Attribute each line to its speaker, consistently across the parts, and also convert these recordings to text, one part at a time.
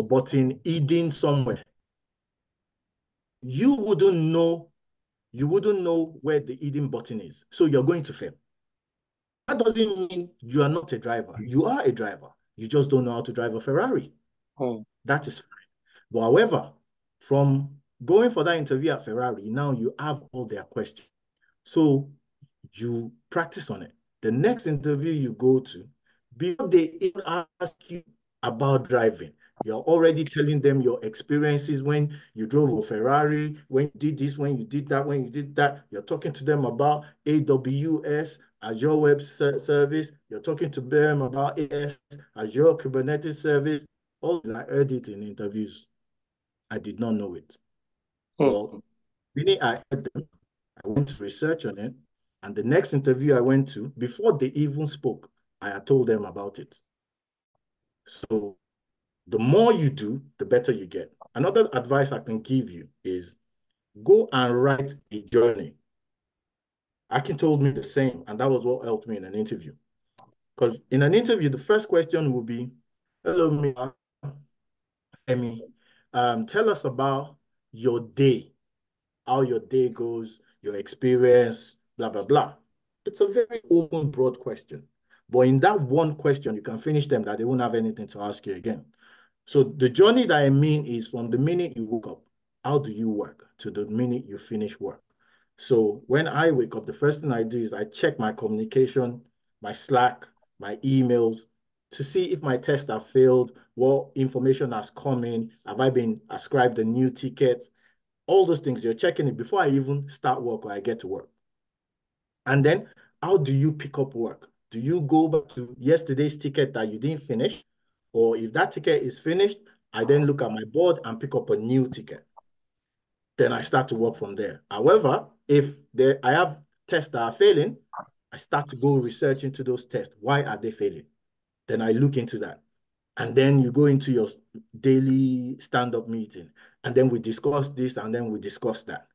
Speaker 1: button hidden somewhere. You wouldn't know where the hidden button is. So you're going to fail. That doesn't mean you are not a driver. You are a driver. You just don't know how to drive a Ferrari. That is fine. But however, from going for that interview at Ferrari, now you have all their questions. So you practice on it. The next interview you go to, before they even ask you about driving, you're already telling them your experiences when you drove a Ferrari, when you did this, when you did that, when you did that. You're talking to them about AWS, Azure Web Service. You're talking to them about AS, Azure Kubernetes Service. All I heard it in interviews. I did not know it. Well, meaning I heard them, I went to research on it, and the next interview I went to, before they even spoke, I had told them about it. So the more you do, the better you get. Another advice I can give you is go and write a journey. Akin told me the same, and that was what helped me in an interview. Because in an interview, the first question will be, hello, Emi, tell us about your day, how your day goes, your experience, blah, blah, blah. It's a very open, broad question. But in that one question, you can finish them that they won't have anything to ask you again. So the journey that I mean is from the minute you woke up, how do you work, to the minute you finish work. So when I wake up, the first thing I do is I check my communication, my Slack, my emails, to see if my tests have failed, what information has come in, have I been ascribed a new ticket, all those things. You're checking it before I even start work or I get to work. And then how do you pick up work? Do you go back to yesterday's ticket that you didn't finish? Or if that ticket is finished, I then look at my board and pick up a new ticket. Then I start to work from there. However, if I have tests that are failing, I start to go research into those tests. Why are they failing? Then I look into that. And then you go into your daily stand-up meeting. And then we discuss this and then we discuss that.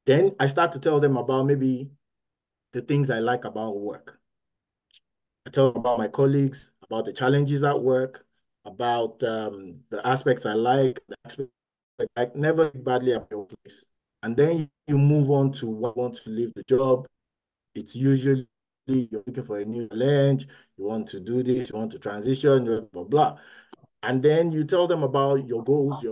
Speaker 1: Then I start to tell them about maybe the things I like about work. I tell them about my colleagues, about the challenges at work, about the aspects I like, the aspects I like, never badly at your place. And then you move on to what want to leave the job. It's usually you're looking for a new challenge, you want to do this, you want to transition, blah, blah, blah. And then you tell them about your goals.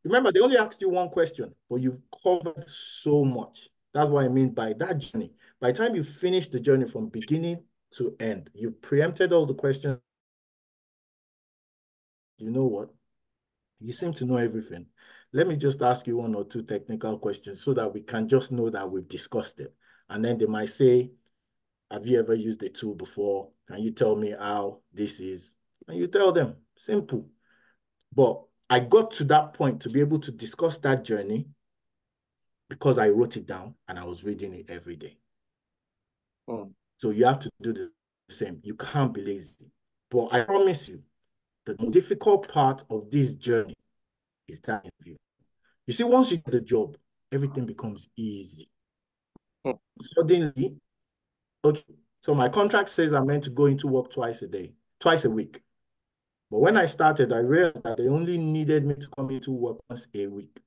Speaker 1: Remember, they only asked you one question, but you've covered so much. That's what I mean by that journey. By the time you finish the journey from beginning to end, you've preempted all the questions. You know what? You seem to know everything. Let me just ask you one or two technical questions so that we can just know that we've discussed it. And then they might say, have you ever used a tool before? Can you tell me how this is? And you tell them, simple. But I got to that point to be able to discuss that journey because I wrote it down and I was reading it every day. So you have to do the same. You can't be lazy. But I promise you, the difficult part of this journey is that interview. You see, once you get the job, everything becomes easy. Suddenly, okay, so my contract says I'm meant to go into work twice a week. But when I started, I realized that they only needed me to come into work once a week.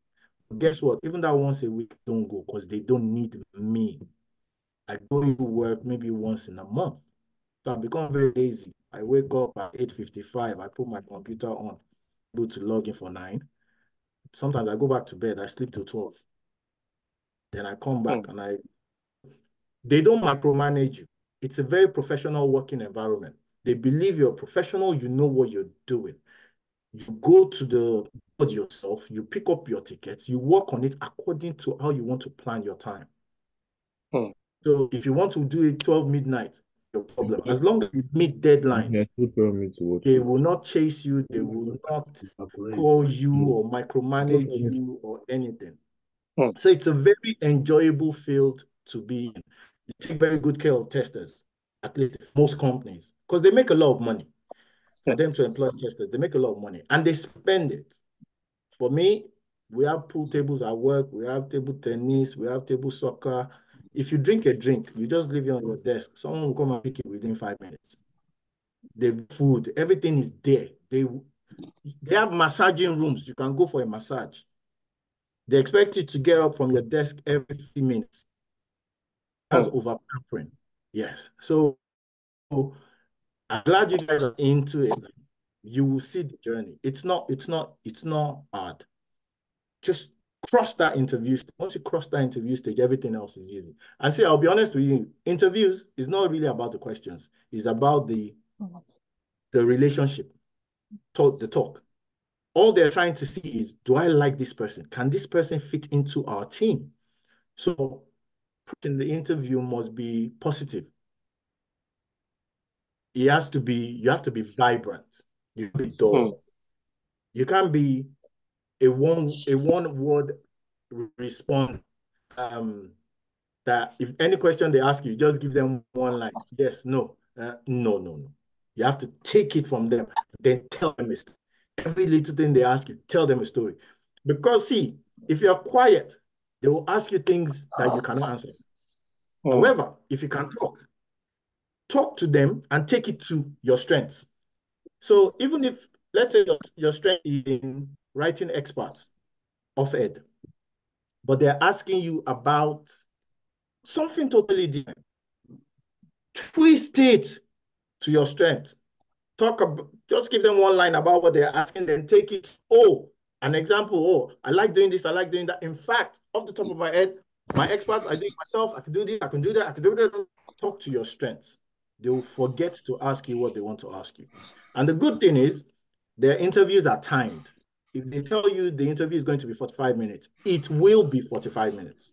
Speaker 1: But guess what? Even that once a week don't go because they don't need me. I go into work maybe once in a month. So I become very lazy. I wake up at 8:55. I put my computer on, able to log in for 9. Sometimes I go back to bed. I sleep till 12. Then I come back and they don't micromanage you. It's a very professional working environment. They believe you're a professional, you know what you're doing. You go to the board yourself, you pick up your tickets, you work on it according to how you want to plan your time. So if you want to do it 12 midnight, no problem. As long as you meet deadlines, they will not chase you, they will not call you or micromanage you or anything. So it's a very enjoyable field to be in. They take very good care of testers, at least most companies, because they make a lot of money. For them to employ testers, they make a lot of money and they spend it. For me, we have pool tables at work, we have table tennis, we have table soccer. If you drink a drink, you just leave it on your desk. Someone will come and pick it within 5 minutes. The food, everything is there. They have massaging rooms. You can go for a massage. They expect you to get up from your desk every 50 minutes. That's over-pampering. Yes. So I'm glad you guys are into it. You will see the journey. It's not hard. Just cross that interview stage. Once you cross that interview stage, everything else is easy. And see, I'll be honest with you, interviews is not really about the questions. It's about the relationship, the talk. All they're trying to see is, do I like this person? Can this person fit into our team? So in the interview must be positive. You have to be vibrant. You have to be dull. You can't be a one word response. That if any question they ask you, just give them one line. Yes, no, no. You have to take it from them, then tell them a story. Every little thing they ask you, tell them a story. Because see, if you're quiet, they will ask you things that you cannot answer. However, if you can talk to them and take it to your strengths. So even if, let's say your strength is in writing experts of ed, but they're asking you about something totally different, twist it to your strength. Just give them one line about what they're asking, then take it. Oh, an example. Oh, I like doing this. I like doing that. In fact, off the top of my head, my experts, I do it myself. I can do this. I can do that. I can do that. Talk to your strengths. They will forget to ask you what they want to ask you. And the good thing is, their interviews are timed. If they tell you the interview is going to be 45 minutes, it will be 45 minutes.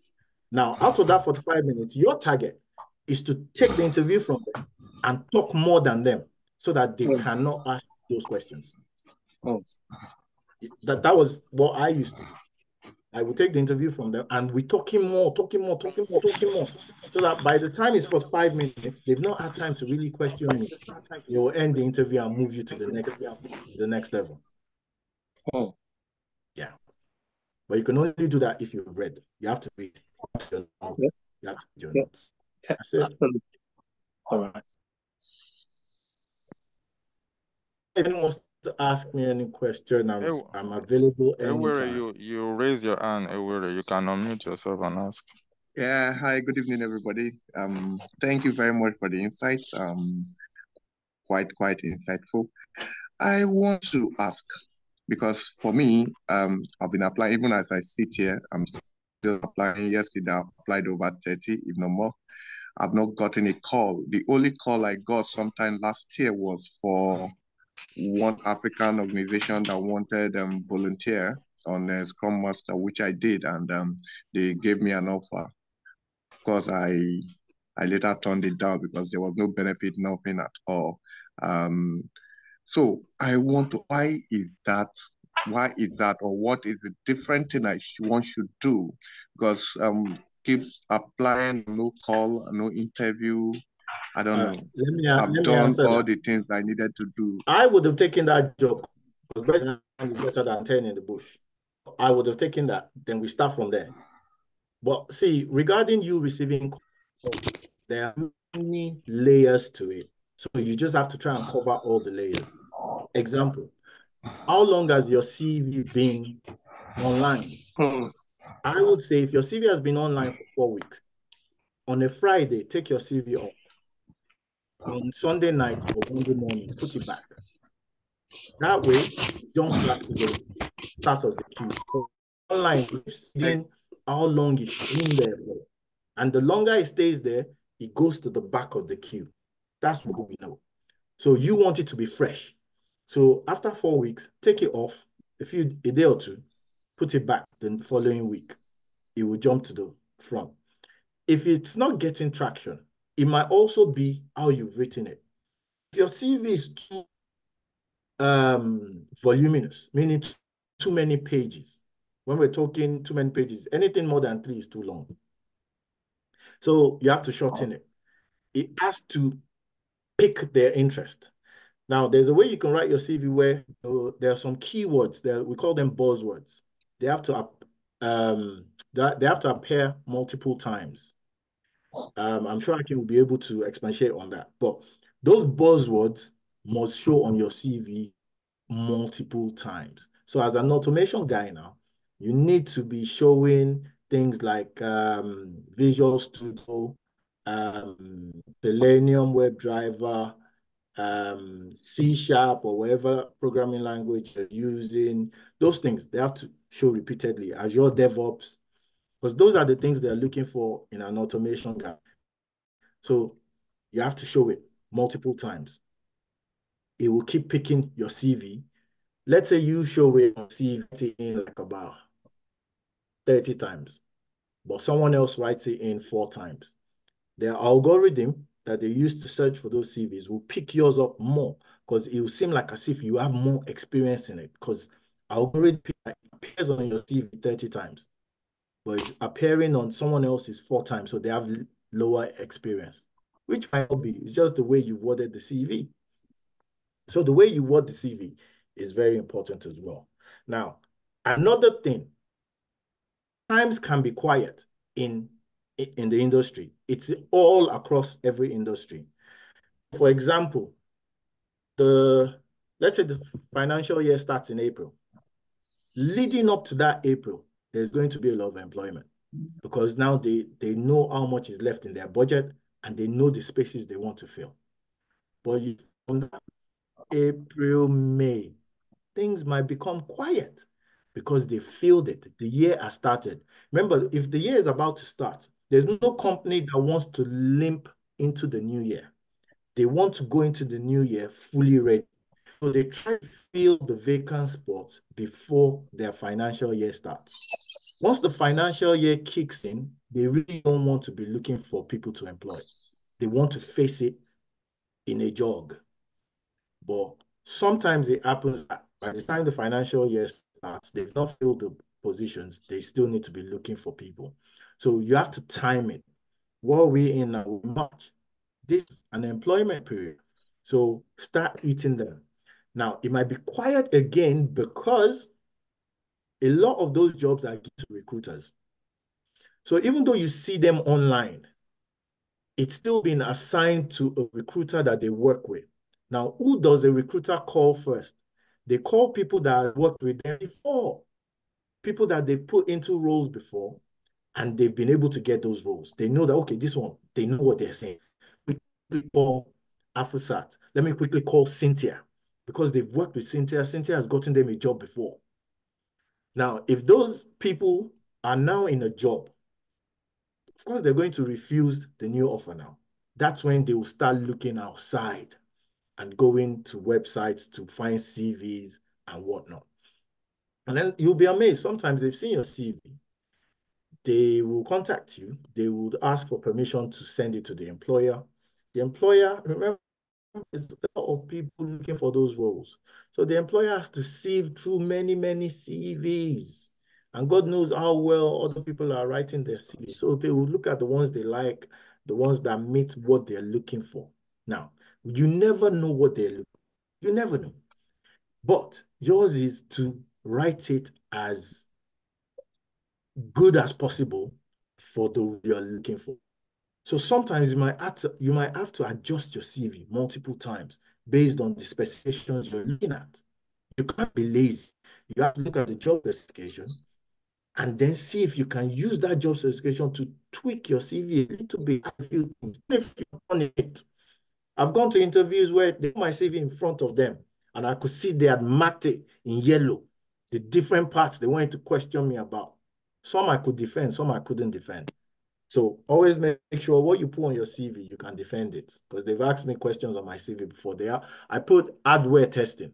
Speaker 1: Now, out of that 45 minutes, your target is to take the interview from them and talk more than them so that they cannot ask those questions. That was what I used to do. I would take the interview from them and we talking more. So that by the time it's for 5 minutes, they've not had time to really question me. They will end the interview and move you to the next level. Yeah. But you can only do that if you've read. You have to read. You have to read your notes. That's it.
Speaker 2: All right.
Speaker 1: If anyone wants to ask me any question, I'm available anytime.
Speaker 3: You raise your hand, Ewere. You can unmute yourself and ask.
Speaker 4: Yeah, hi, good evening, everybody. Thank you very much for the insights. Quite insightful. I want to ask, because for me, I've been applying, even as I sit here, I'm still applying. Yesterday, I applied over 30, if not more. I've not gotten a call. The only call I got sometime last year was for one African organization that wanted volunteer on a Scrum Master, which I did, and they gave me an offer. Of course, I later turned it down because there was no benefit, nothing at all. So I want to, why is that, or what is the different thing one should do? Because keeps applying, no call, no interview. I don't know. I've done all the things I needed to do.
Speaker 1: I would have taken that job because is better than 10 in the bush. I would have taken that. Then we start from there. But see, regarding you receiving call, there are many layers to it. So you just have to try and cover all the layers. Example, how long has your CV been online? I would say if your CV has been online for 4 weeks, on a Friday, take your CV off. On Sunday night or Monday morning, put it back. That way, jumps back to the start of the queue. Online, seeing how long it's been there for. And the longer it stays there, it goes to the back of the queue. That's what we know. So you want it to be fresh. So after 4 weeks, take it off a day or two, put it back the following week. It will jump to the front. If it's not getting traction, it might also be how you've written it. If your CV is too voluminous, meaning too many pages. When we're talking too many pages, anything more than 3 is too long. So you have to shorten it. It has to pick their interest. Now, there's a way you can write your CV where there are some keywords that we call them buzzwords. They have to appear multiple times. I'm sure I will be able to expatiate on that. But those buzzwords must show on your CV multiple times. So as an automation guy now, you need to be showing things like Visual Studio, Selenium WebDriver, C# or whatever programming language you're using. Those things, they have to show repeatedly. Azure DevOps, because those are the things they're looking for in an automation guy. So you have to show it multiple times. It will keep picking your CV. Let's say you show it on CV in like about 30 times, but someone else writes it in 4 times. Their algorithm that they use to search for those CVs will pick yours up more because it will seem like as if you have more experience in it because algorithm appears on your CV 30 times, but it's appearing on someone else's 4 times, so they have lower experience, which might not be. It's just the way you worded the CV. So the way you word the CV is very important as well. Now, another thing, times can be quiet in the industry. It's all across every industry. For example, let's say the financial year starts in April. Leading up to that April, there's going to be a lot of employment because now they know how much is left in their budget and they know the spaces they want to fill. But from April, May, things might become quiet because they filled it. The year has started. Remember, if the year is about to start, there's no company that wants to limp into the new year. They want to go into the new year fully ready. So they try to fill the vacant spots before their financial year starts. Once the financial year kicks in, they really don't want to be looking for people to employ. They want to face it in a jog. But sometimes it happens that by the time the financial year starts, they've not filled the positions. They still need to be looking for people. So you have to time it. What are we in now? March. This is an employment period. So start eating them. Now, it might be quiet again because a lot of those jobs are given to recruiters. So even though you see them online, it's still been assigned to a recruiter that they work with. Now, who does a recruiter call first? They call people that have worked with them before, people that they've put into roles before, and they've been able to get those roles. They know that, okay, this one, they know what they're saying. We call Afusat. Let me quickly call Cynthia because they've worked with Cynthia. Cynthia has gotten them a job before. Now, if those people are now in a job, of course, they're going to refuse the new offer now. That's when they will start looking outside and going to websites to find CVs and whatnot. And then you'll be amazed. Sometimes they've seen your CV. They will contact you. They would ask for permission to send it to the employer. The employer, remember, it's a lot of people looking for those roles. So the employer has to sieve through many, many CVs. And God knows how well other people are writing their CV. So they will look at the ones they like, the ones that meet what they're looking for. Now, you never know what they're looking for. You never know. But yours is to write it as good as possible for the you're looking for. So sometimes you might have to adjust your CV multiple times based on the specifications you're looking at. You can't be lazy. You have to look at the job specification and then see if you can use that job specification to tweak your CV a little bit. A few things. If you're on it. I've gone to interviews where they put my CV in front of them and I could see they had marked it in yellow, the different parts they wanted to question me about. Some I could defend, some I couldn't defend. So always make sure what you put on your CV, you can defend it. Because they've asked me questions on my CV before. I put hardware testing.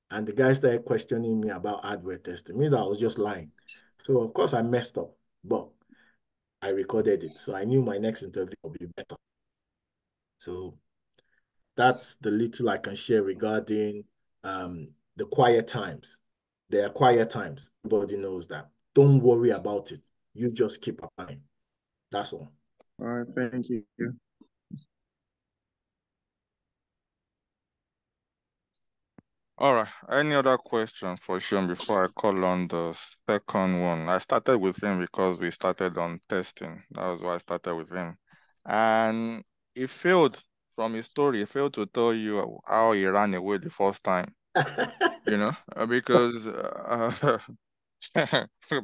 Speaker 1: And the guy started questioning me about hardware testing. Me, that I was just lying. So of course I messed up, but I recorded it. So I knew my next interview would be better. So that's the little I can share regarding the quiet times. There are quiet times. Everybody knows that. Don't worry about it. You just keep applying. That's all.
Speaker 4: All right, thank you.
Speaker 3: All right. Any other question for Sean before I call on the second one? I started with him because we started on testing. That was why I started with him. And he failed from his story. He failed to tell you how he ran away the first time. you know, because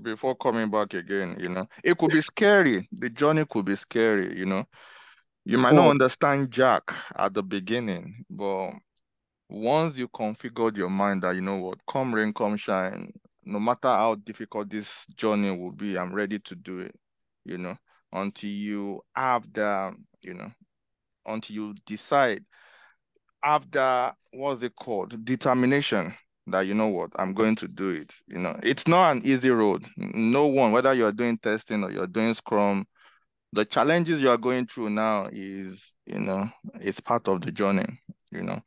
Speaker 3: before coming back again, you know, it could be scary. The journey could be scary, you know. You might not understand Jack at the beginning, but once you configured your mind that, you know what, come rain, come shine, no matter how difficult this journey will be, I'm ready to do it, you know, until you have the, you know, until you decide, after, what's it called, determination, that, you know what, I'm going to do it. You know, it's not an easy road. No one, whether you're doing testing or you're doing Scrum, the challenges you are going through now is, you know, it's part of the journey, you know.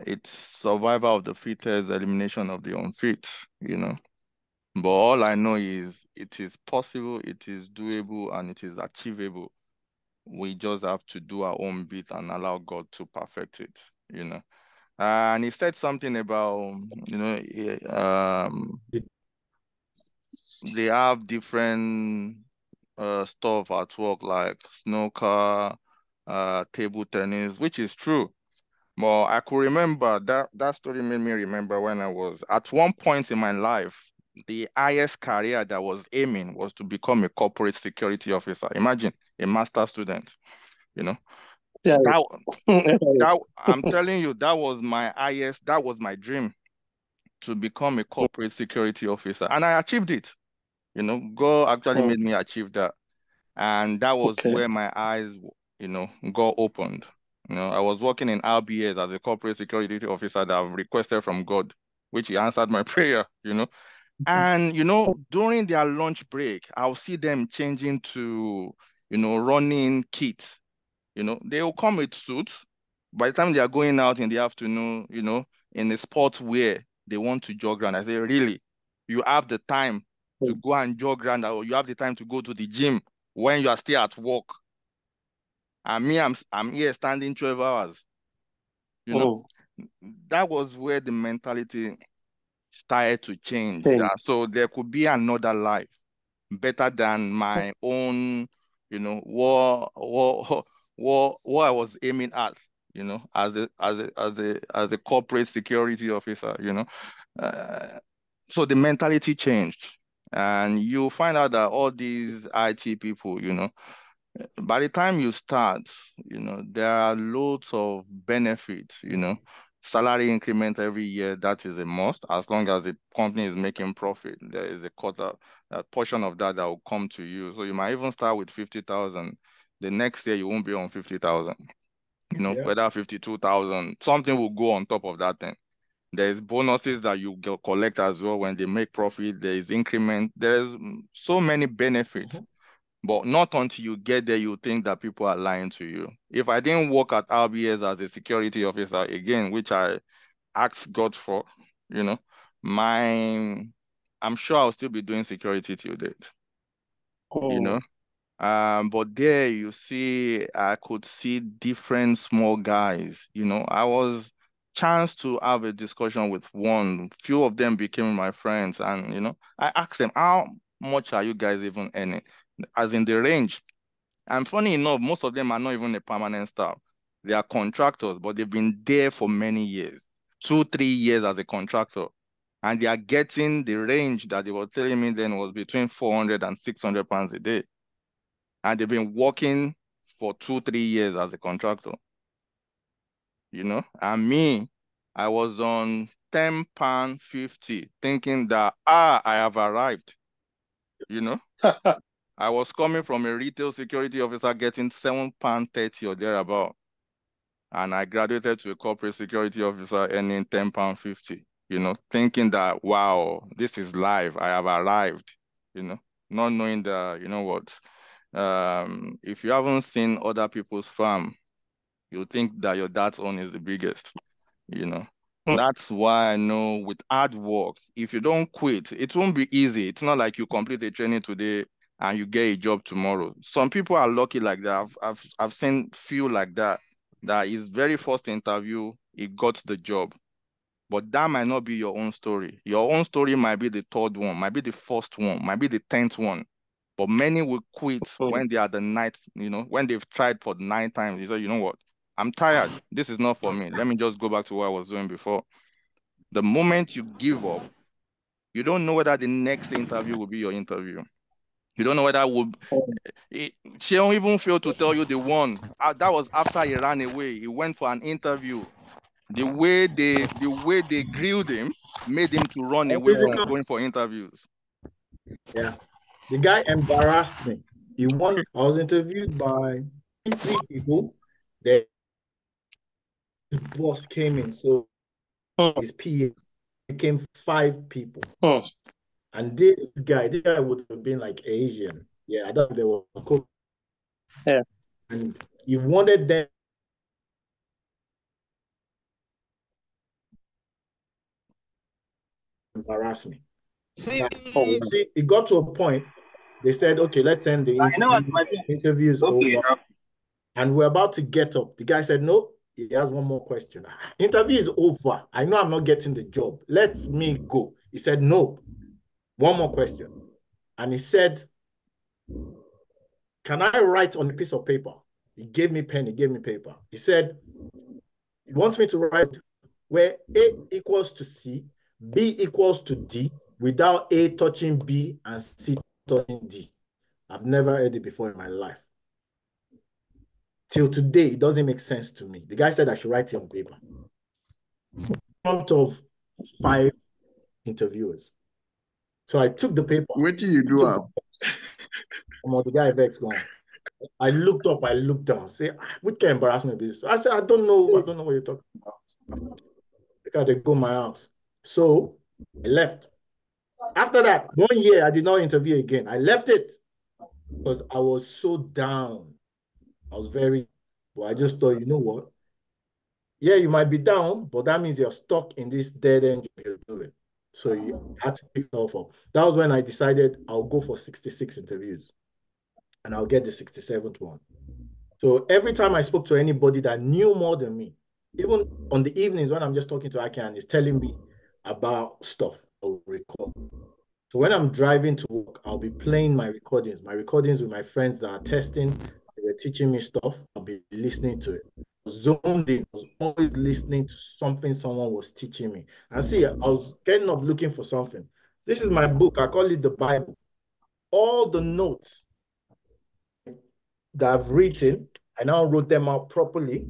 Speaker 3: It's survival of the fittest, elimination of the unfit, you know. But all I know is it is possible, it is doable, and it is achievable. We just have to do our own bit and allow God to perfect it, you know. And he said something about, you know, they have different stuff at work, like snooker, table tennis, which is true. But I could remember that story made me remember when I was at one point in my life, the highest career that was aiming was to become a corporate security officer. Imagine a master student, you know.
Speaker 2: Yeah.
Speaker 3: That I'm telling you, that was my highest, that was my dream, to become a corporate security officer. And I achieved it. You know, God actually made me achieve that. And that was where my eyes, you know, got opened. You know, I was working in RBS as a corporate security officer that I've requested from God, which he answered my prayer, you know. And, you know, during their lunch break, I'll see them changing to, you know, running kits. You know, they will come with suits. By the time they are going out in the afternoon, you know, in the sports wear, they want to jog around. I say, really? You have the time to go and jog around, or you have the time to go to the gym when you are still at work? And me, I'm here standing 12 hours. You know, that was where the mentality started to change. So there could be another life better than my own, you know, what I was aiming at, you know, as a corporate security officer, you know. So the mentality changed. And you find out that all these IT people, you know, by the time you start, you know, there are loads of benefits, you know, salary increment every year, that is a must. As long as the company is making profit, there is a quarter, a portion of that will come to you. So you might even start with 50,000. The next year you won't be on 50,000, you know, whether 52,000, something will go on top of that thing. There's bonuses that you collect as well when they make profit. There is increment. There's so many benefits. But not until you get there, you think that people are lying to you. If I didn't work at RBS as a security officer, again, which I asked God for, you know, I'm sure I'll still be doing security till date, you know. But there you see, I could see different small guys, you know. I was chance to have a discussion with one. Few of them became my friends, and, you know, I asked them, how much are you guys even earning? As in the range. And funny enough, most of them are not even a permanent staff. They are contractors, but they've been there for many years, 2, 3 years as a contractor. And they are getting the range that they were telling me then was between 400 and 600 pounds a day. And they've been working for 2, 3 years as a contractor, you know? And me, I was on £10.50 thinking that, I have arrived, you know? I was coming from a retail security officer getting £7.30 or thereabout. And I graduated to a corporate security officer earning £10.50, you know, thinking that, wow, this is life. I have arrived, you know, not knowing that, you know what, if you haven't seen other people's farm, you think that your dad's own is the biggest, you know. That's why I know with hard work, if you don't quit, it won't be easy. It's not like you complete a training today and you get a job tomorrow. Some people are lucky like that. I've seen few like that. That his very first interview, he got the job. But that might not be your own story. Your own story might be the third one, might be the first one, might be the 10th one. But many will quit when they are the ninth, you know, when they've tried for 9 times. You say, you know what? I'm tired. This is not for me. Let me just go back to what I was doing before. The moment you give up, you don't know whether the next interview will be your interview. You don't know whether she don't even fail to tell you the one. That was after he ran away. He went for an interview. The way they grilled him made him to run away from going for interviews.
Speaker 1: Yeah. The guy embarrassed me. I was interviewed by 3 people. The boss came in, so his PA became 5 people. And this guy would have been like Asian. Yeah, I thought they were cool.
Speaker 2: Yeah.
Speaker 1: And he wanted them to embarrass me. See, it got to a point, they said, okay, let's end the interviews over. And we're about to get up. The guy said, no, he has one more question. Interview is over. I know I'm not getting the job. Let me go. He said, no, one more question. And he said, can I write on a piece of paper? He gave me pen, he gave me paper. He said, he wants me to write where A equals to C, B equals to D, without A touching B and C touching D. I've never heard it before in my life. Till today, it doesn't make sense to me. The guy said I should write it on paper. In front of 5 interviewers. So I took the paper.
Speaker 4: What do you do?
Speaker 1: The guy Vex gone. I looked up, I looked down, say, what can embarrassment be this? I said, I don't know what you're talking about. Because they go my house. So I left. After that, 1 year, I did not interview again. I left it because I was so down. I was well, I just thought, you know what? Yeah, you might be down, but that means you're stuck in this dead end you're doing. So you had to pick yourself up. That was when I decided I'll go for 66 interviews and I'll get the 67th one. So every time I spoke to anybody that knew more than me, even on the evenings when I'm just talking to Aki and he's telling me about stuff, I'll record. So when I'm driving to work, I'll be playing my recordings with my friends that are testing. They were teaching me stuff. I'll be listening to it. Zoned in. I was always listening to something someone was teaching me. And see, I was getting up looking for something. This is my book. I call it the Bible. All the notes that I've written, I now wrote them out properly.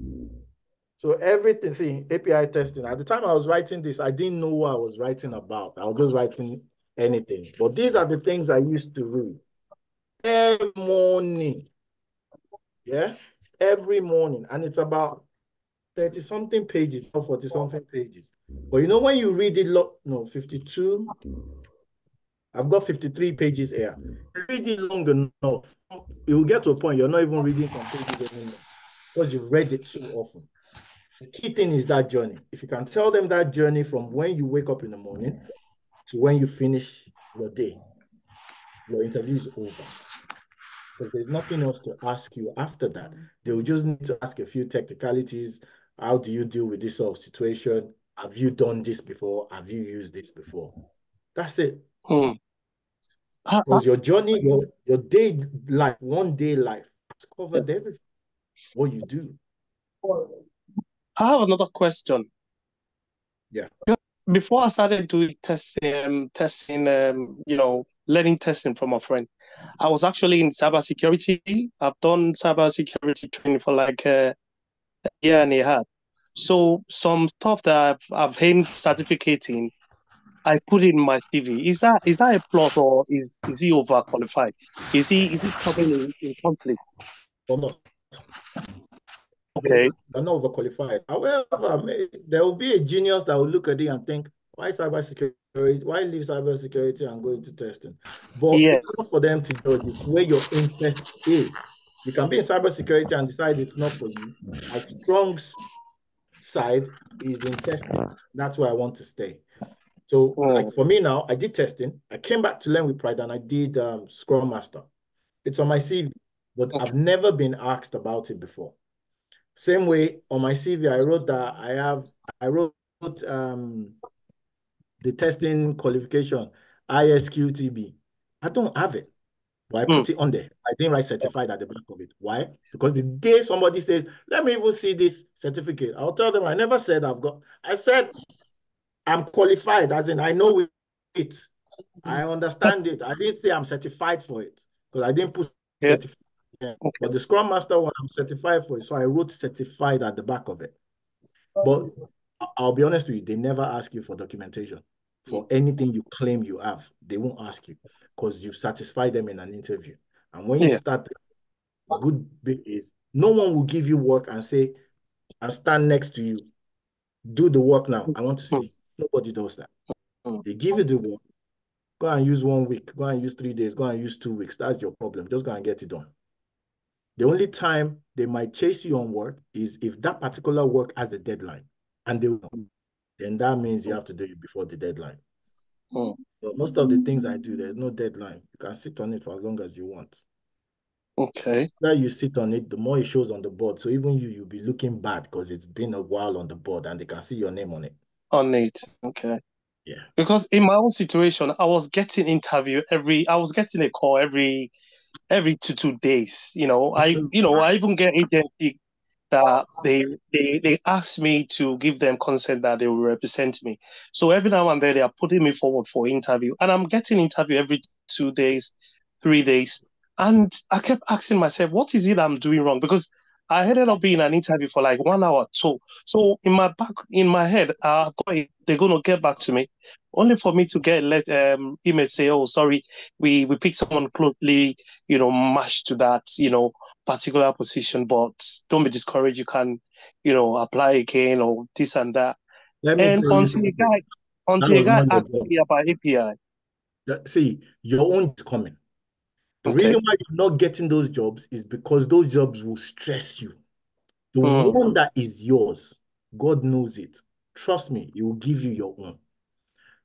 Speaker 1: So everything, see, API testing. At the time I was writing this, I didn't know what I was writing about. I was just writing anything. But these are the things I used to read every morning. Yeah, every morning. And it's about 30-something pages or 40-something pages. But you know, when you read it, 52. I've got 53 pages here. Read it long enough. You will get to a point you're not even reading from pages anymore because you've read it so often. The key thing is that journey. If you can tell them that journey from when you wake up in the morning to when you finish your day, your interview is over. Because there's nothing else to ask you after that. They will just need to ask a few technicalities. How do you deal with this sort of situation? Have you done this before? Have you used this before? That's it. Because your journey, your day life, 1 day life, has covered everything. What you do.
Speaker 2: I have another question.
Speaker 1: Yeah.
Speaker 2: Before I started doing learning testing from a friend, I was actually in cybersecurity. I've done cybersecurity training for like a year and a half. So some stuff that I've gained certificate in, I put in my CV. Is that a plus, or is he overqualified? Is he coming in conflict?
Speaker 1: Or not?
Speaker 2: Okay.
Speaker 1: They're not overqualified. However, there will be a genius that will look at it and think, why cybersecurity? Why leave cybersecurity and go into testing? But it's not for them to judge. It's where your interest is. You can be in cybersecurity and decide it's not for you. My strong side is in testing. That's where I want to stay. So like for me now, I did testing. I came back to Learn with Pride and I did Scrum Master. It's on my CV, but I've never been asked about it before. Same way on my CV, I wrote that I wrote the testing qualification, ISQTB. I don't have it, but I put it on there. I didn't write certified at the back of it. Why? Because the day somebody says, let me even see this certificate, I'll tell them I never said I've got. I said I'm qualified, as in I know it. I understand it. I didn't say I'm certified for it because I didn't put
Speaker 2: Yeah.
Speaker 1: certified. Yeah.
Speaker 2: Okay.
Speaker 1: But the Scrum Master one, I'm certified for it. So I wrote certified at the back of it. But I'll be honest with you, they never ask you for documentation. For anything you claim you have, they won't ask you because you've satisfied them in an interview. And when you
Speaker 2: Yeah.
Speaker 1: start, the good bit is no one will give you work and say, and stand next to you, do the work now. I want to see. Nobody does that. They give you the work. Go and use 1 week. Go and use 3 days. Go and use 2 weeks. That's your problem. Just go and get it done. The only time they might chase you on work is if that particular work has a deadline, and then that means you have to do it before the deadline. But most of the things I do, there's no deadline. You can sit on it for as long as you want.
Speaker 2: Okay.
Speaker 1: The more you sit on it, the more it shows on the board. So even you'll be looking bad because it's been a while on the board and they can see your name on it.
Speaker 2: On it. Okay.
Speaker 1: Yeah.
Speaker 2: Because in my own situation, I was getting a call every 2 days. I even get agency that they ask me to give them consent that they will represent me. So every now and then they are putting me forward for interview, and I'm getting interview every 2 days, 3 days, and I kept asking myself, what is it I'm doing wrong? Because I ended up being an interview for like 1 hour, two. So in my head, they're gonna get back to me, only for me to get email say, oh, sorry, we picked someone closely, matched to that, particular position, but don't be discouraged. You can, apply again or this and that.
Speaker 1: Let me
Speaker 2: And
Speaker 1: tell you something. That
Speaker 2: until a
Speaker 1: was
Speaker 2: guy
Speaker 1: not your
Speaker 2: asked
Speaker 1: job.
Speaker 2: me about API.
Speaker 1: See, your own is coming. The
Speaker 2: Okay.
Speaker 1: reason why you're not getting those jobs is because those jobs will stress you. The one that is yours, God knows it. Trust me, He will give you your own.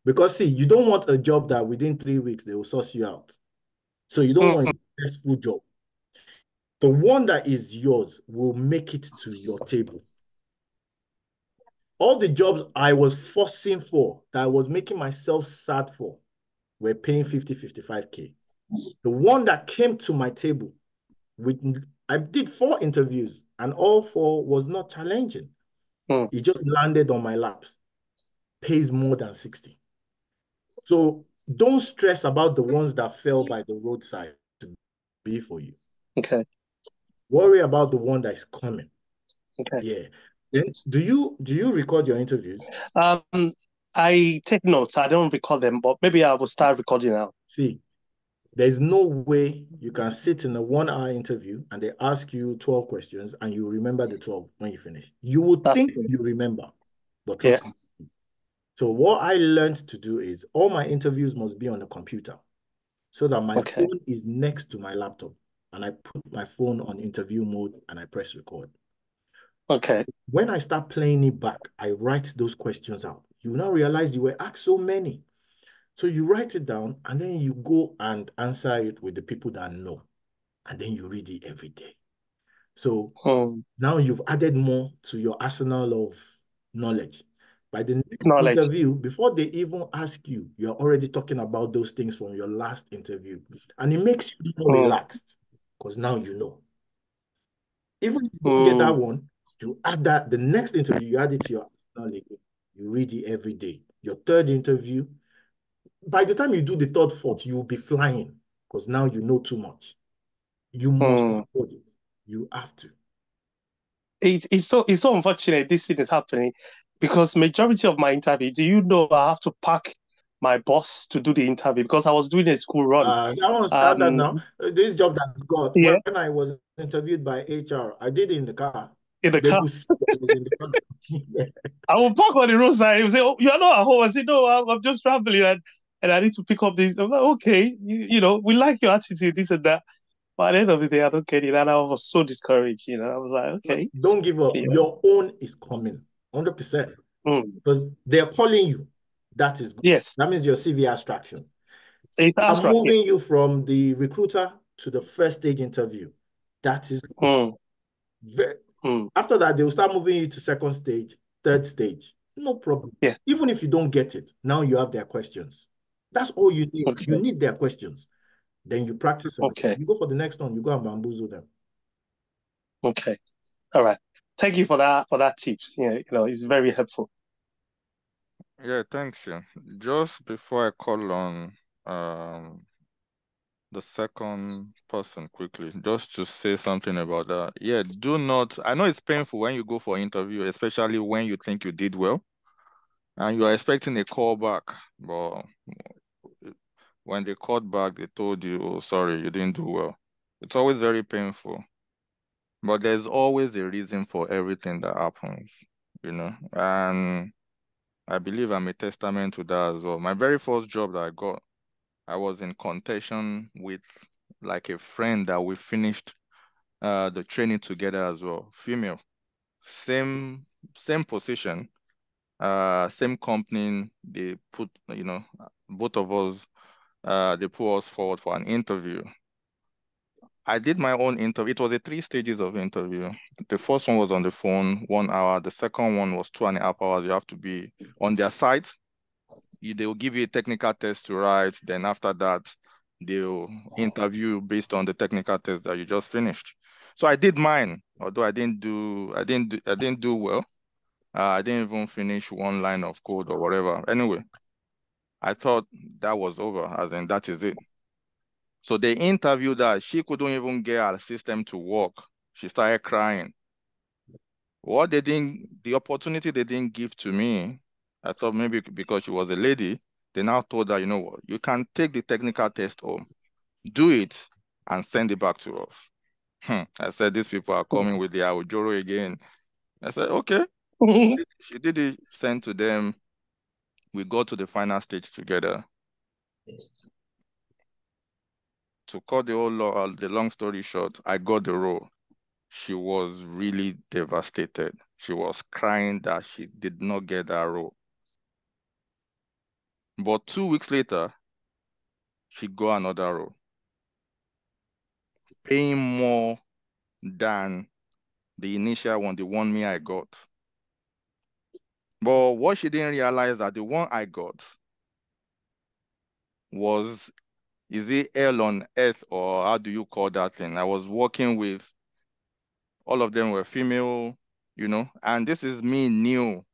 Speaker 1: Because see, you don't want a job that within 3 weeks they will source you out. So you don't want a stressful job. The one that is yours will make it to your table. All the jobs I was forcing for, that I was making myself sad for, were paying 50, 55K. The one that came to my table, I did 4 interviews and all 4 was not challenging. It just landed on my laps. Pays more than 60. So don't stress about the ones that fell by the roadside to be for you.
Speaker 2: Okay.
Speaker 1: Worry about the one that is coming.
Speaker 2: Okay.
Speaker 1: Yeah. Then do you record your interviews?
Speaker 2: I take notes. I don't record them, but maybe I will start recording now.
Speaker 1: See, there's no way you can sit in a 1-hour interview and they ask you 12 questions and you remember the 12 when you finish. You would think you remember, but trust me. So what I learned to do is all my interviews must be on a computer so that my phone is next to my laptop and I put my phone on interview mode and I press record.
Speaker 2: Okay.
Speaker 1: When I start playing it back, I write those questions out. You now realize you were asked so many. So you write it down and then you go and answer it with the people that know. And then you read it every day. So now you've added more to your arsenal of knowledge. By the next interview, before they even ask you, you're already talking about those things from your last interview. And it makes you more relaxed because now you know. Even if you don't get that one, you add that, the next interview, you add it to your arsenal again. You read it every day. Your third interview, by the time you do the third, fourth, you'll be flying because now you know too much. You must afford it. You have to.
Speaker 2: It's so unfortunate this thing is happening because majority of my interview, do you know I have to pack my bus to do the interview because I was doing a school run.
Speaker 1: That one's standard now. This job that I got, when I was interviewed by HR, I did it in the car.
Speaker 2: In the car.
Speaker 1: Could see I was in the car. Yeah.
Speaker 2: I will park on the roadside. He will say, "Oh, you're not at home." I say, "No, I'm just traveling and I need to pick up this." I'm like, "Okay, we like your attitude, this and that." But at the end of the day, I don't get it. And I was so discouraged, I was like, okay.
Speaker 1: Don't give up. Your own is coming, 100%. Because they're calling you. That is good.
Speaker 2: Yes.
Speaker 1: That means your CV has traction.
Speaker 2: I'm
Speaker 1: moving you from the recruiter to the first stage interview. That is good. After that, they will start moving you to second stage, third stage. No problem.
Speaker 2: Yeah.
Speaker 1: Even if you don't get it, now you have their questions. That's all you need. Okay. You need their questions. Then you practice on it. You go for the next one, you go and bamboozle them.
Speaker 2: Okay. All right. Thank you for that tips. It's very helpful.
Speaker 3: Yeah, thanks. Yeah. Just before I call on the second person quickly, just to say something about that. Yeah, do not, I know it's painful when you go for interview, especially when you think you did well and you are expecting a call back, but when they called back, they told you, oh, sorry, you didn't do well. It's always very painful, but there's always a reason for everything that happens, and I believe I'm a testament to that as well. My very first job that I got, I was in contention with like a friend that we finished the training together as well. Female, same same position, same company. They put, both of us, they put us forward for an interview. I did my own interview. It was a 3 stages of interview. The first one was on the phone, 1 hour. The second one was 2.5 hours. You have to be on their site. They will give you a technical test to write. Then after that, they'll interview you based on the technical test that you just finished. So I did mine, although I didn't do well. I didn't even finish one line of code or whatever. Anyway, I thought that was over, as in that is it. So they interviewed her. She couldn't even get her system to work. She started crying. The opportunity they didn't give to me, I thought maybe because she was a lady, they now told her, you know what, you can take the technical test home, do it, and send it back to us. I said, these people are coming with the Aojoro again. I said, okay. She did it, sent to them. We got to the final stage together. To cut the long story short, I got the role. She was really devastated. She was crying that she did not get that role. But 2 weeks later, she got another role, paying more than the initial one, the one me I got. But what she didn't realize that the one I got was, is it hell on earth, or how do you call that thing? I was working with, all of them were female, and this is me new,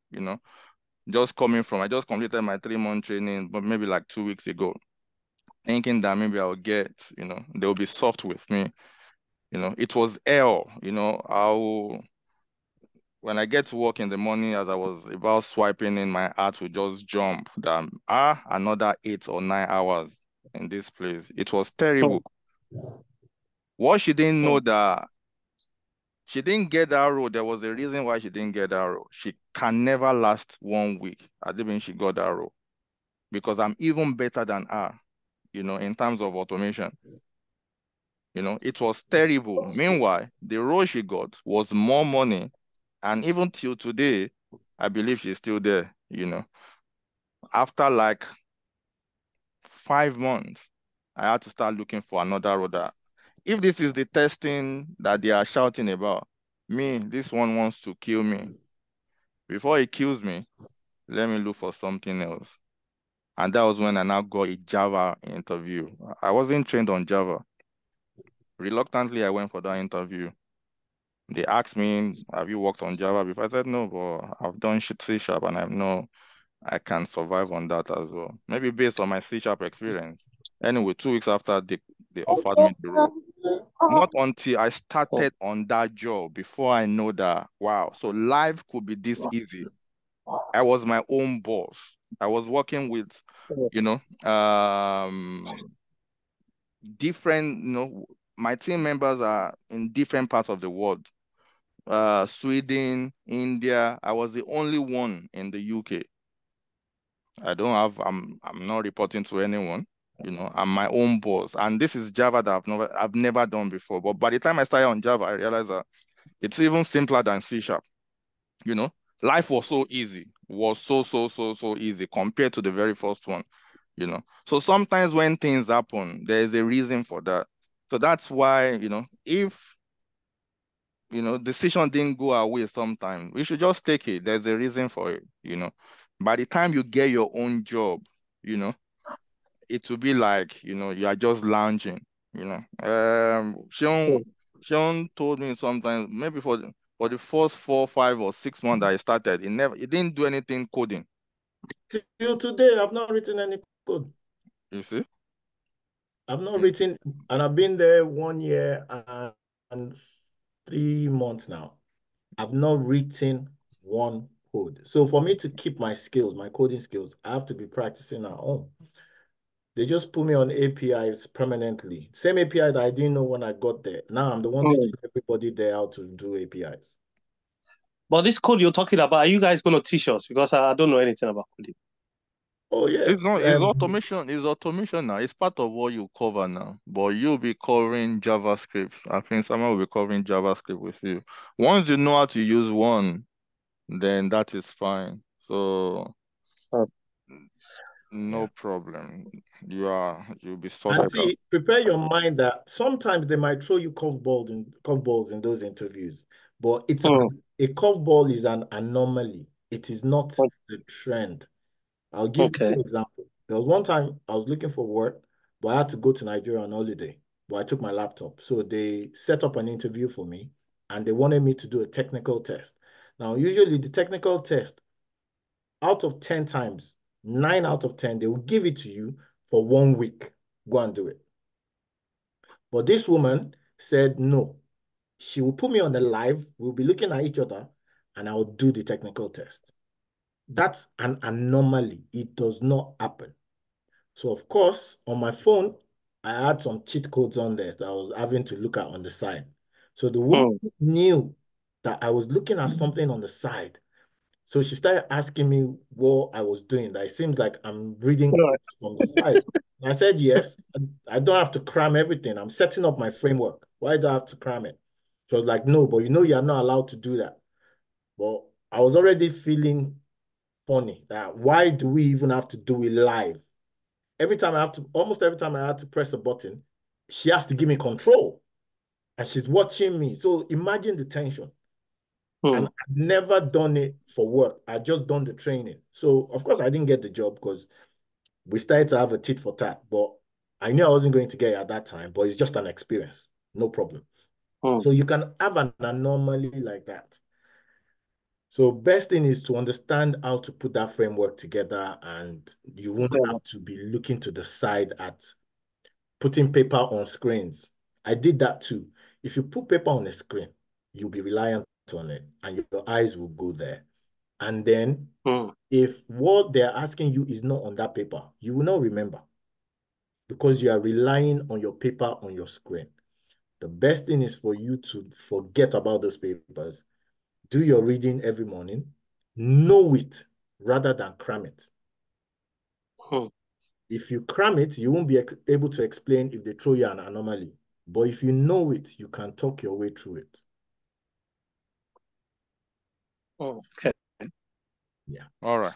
Speaker 3: just coming from, I just completed my 3-month training, but maybe like 2 weeks ago, thinking that maybe I'll get, they'll be soft with me. It was hell, when I get to work in the morning, as I was about swiping in, my heart would just jump that, another 8 or 9 hours in this place. It was terrible. What she didn't know that she didn't get that role. There was a reason why she didn't get that role. She can never last 1 week. I didn't mean she got that role because I'm even better than her, in terms of automation. It was terrible. Meanwhile, the role she got was more money. And even till today, I believe she's still there, After like 5 months, I had to start looking for another role. That if this is the testing that they are shouting about, this one wants to kill me. Before he kills me, let me look for something else. And that was when I now got a Java interview. I wasn't trained on Java. Reluctantly, I went for that interview. They asked me, have you worked on Java before? I said, no, but I've done C# and I know I can survive on that as well. Maybe based on my C# experience. Anyway, 2 weeks after they offered me the role. Not until I started on that job before I know that, wow, so life could be this easy. I was my own boss. I was working with, different, my team members are in different parts of the world. Sweden, India. I was the only one in the UK. I'm not reporting to anyone. I'm my own boss. And this is Java that I've never done before. But by the time I started on Java, I realized that it's even simpler than C#. Life was so easy, was so easy compared to the very first one. So sometimes when things happen, there is a reason for that. So that's why, if decision didn't go our way sometimes, we should just take it. There's a reason for it. By the time you get your own job, it will be like, you are just lounging. Sean told me sometimes, maybe for the first 4, 5, or 6 months that I started, he didn't do anything coding.
Speaker 1: Till today, I've not written any code.
Speaker 3: You see?
Speaker 1: I've not written, and I've been there 1 year and 3 months now. I've not written one code. So for me to keep my skills, my coding skills, I have to be practicing at home. They just put me on APIs permanently. Same API that I didn't know when I got there. Now I'm the one teaching everybody there how to do APIs.
Speaker 2: But this code you're talking about, are you guys going to teach us? Because I don't know anything about coding.
Speaker 1: Oh yeah.
Speaker 3: It's not, it's automation. It's automation now. It's part of what you cover now. But you'll be covering JavaScript. I think someone will be covering JavaScript with you. Once you know how to use one, then that is fine. So no problem. You'll be sorted
Speaker 1: And see, prepare your mind that sometimes they might throw you curveballs in those interviews, but a curveball is an anomaly. It is not the trend. I'll give you an example. There was one time I was looking for work, but I had to go to Nigeria on holiday, but I took my laptop. So they set up an interview for me and they wanted me to do a technical test. Now, usually the technical test, out of 10 times, 9 out of 10, they will give it to you for 1 week. Go and do it. But this woman said no. She will put me on the live. We'll be looking at each other and I'll do the technical test. That's an anomaly. It does not happen. So of course, on my phone, I had some cheat codes on there that I was having to look at on the side. So the woman knew that I was looking at something on the side. So she started asking me what I was doing. That it seems like I'm reading from the side. And I said, yes, I don't have to cram everything. I'm setting up my framework. Why do I have to cram it? She was like, no, but you know you're not allowed to do that. But I was already feeling funny that why do we even have to do it live? Almost every time I had to press a button, she has to give me control and she's watching me. So imagine the tension. And I've never done it for work. I just done the training. So of course I didn't get the job because we started to have a tit for tat, but I knew I wasn't going to get it at that time, but it's just an experience. No problem. So you can have an anomaly like that. So best thing is to understand how to put that framework together and you won't have to be looking to the side at putting paper on screens. I did that too. If you put paper on a screen, you'll be reliant on it and your eyes will go there. And then if what they're asking you is not on that paper, you will not remember because you are relying on your paper on your screen. The best thing is for you to forget about those papers, do your reading every morning, know it rather than cram it. If you cram it, you won't be able to explain if they throw you an anomaly. But if you know it, you can talk your way through it.
Speaker 2: Okay.
Speaker 1: Yeah.
Speaker 3: All right.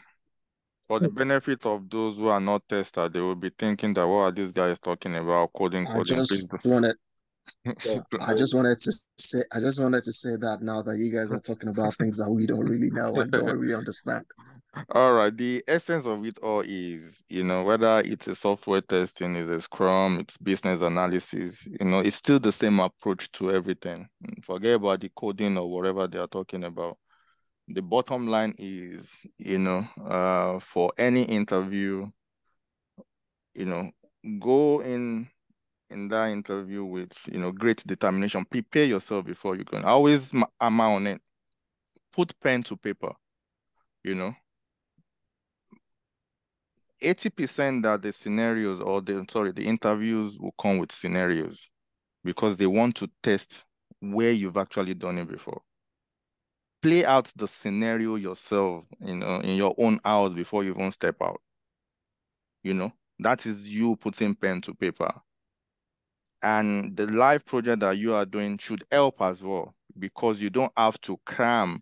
Speaker 3: For the benefit of those who are not testers, they will be thinking that what are these guys talking about? Coding.
Speaker 5: I just wanted to say that now that you guys are talking about things that we don't really know and don't really understand.
Speaker 3: All right. The essence of it all is, whether it's a software testing, it's a Scrum, it's business analysis, it's still the same approach to everything. Forget about the coding or whatever they are talking about. The bottom line is, for any interview, go in that interview with, great determination. Prepare yourself before you go. Always hammer on it. Put pen to paper, 80% that the scenarios or the interviews will come with scenarios because they want to test where you've actually done it before. Play out the scenario yourself, in your own house before you even step out. That is you putting pen to paper. And the live project that you are doing should help as well because you don't have to cram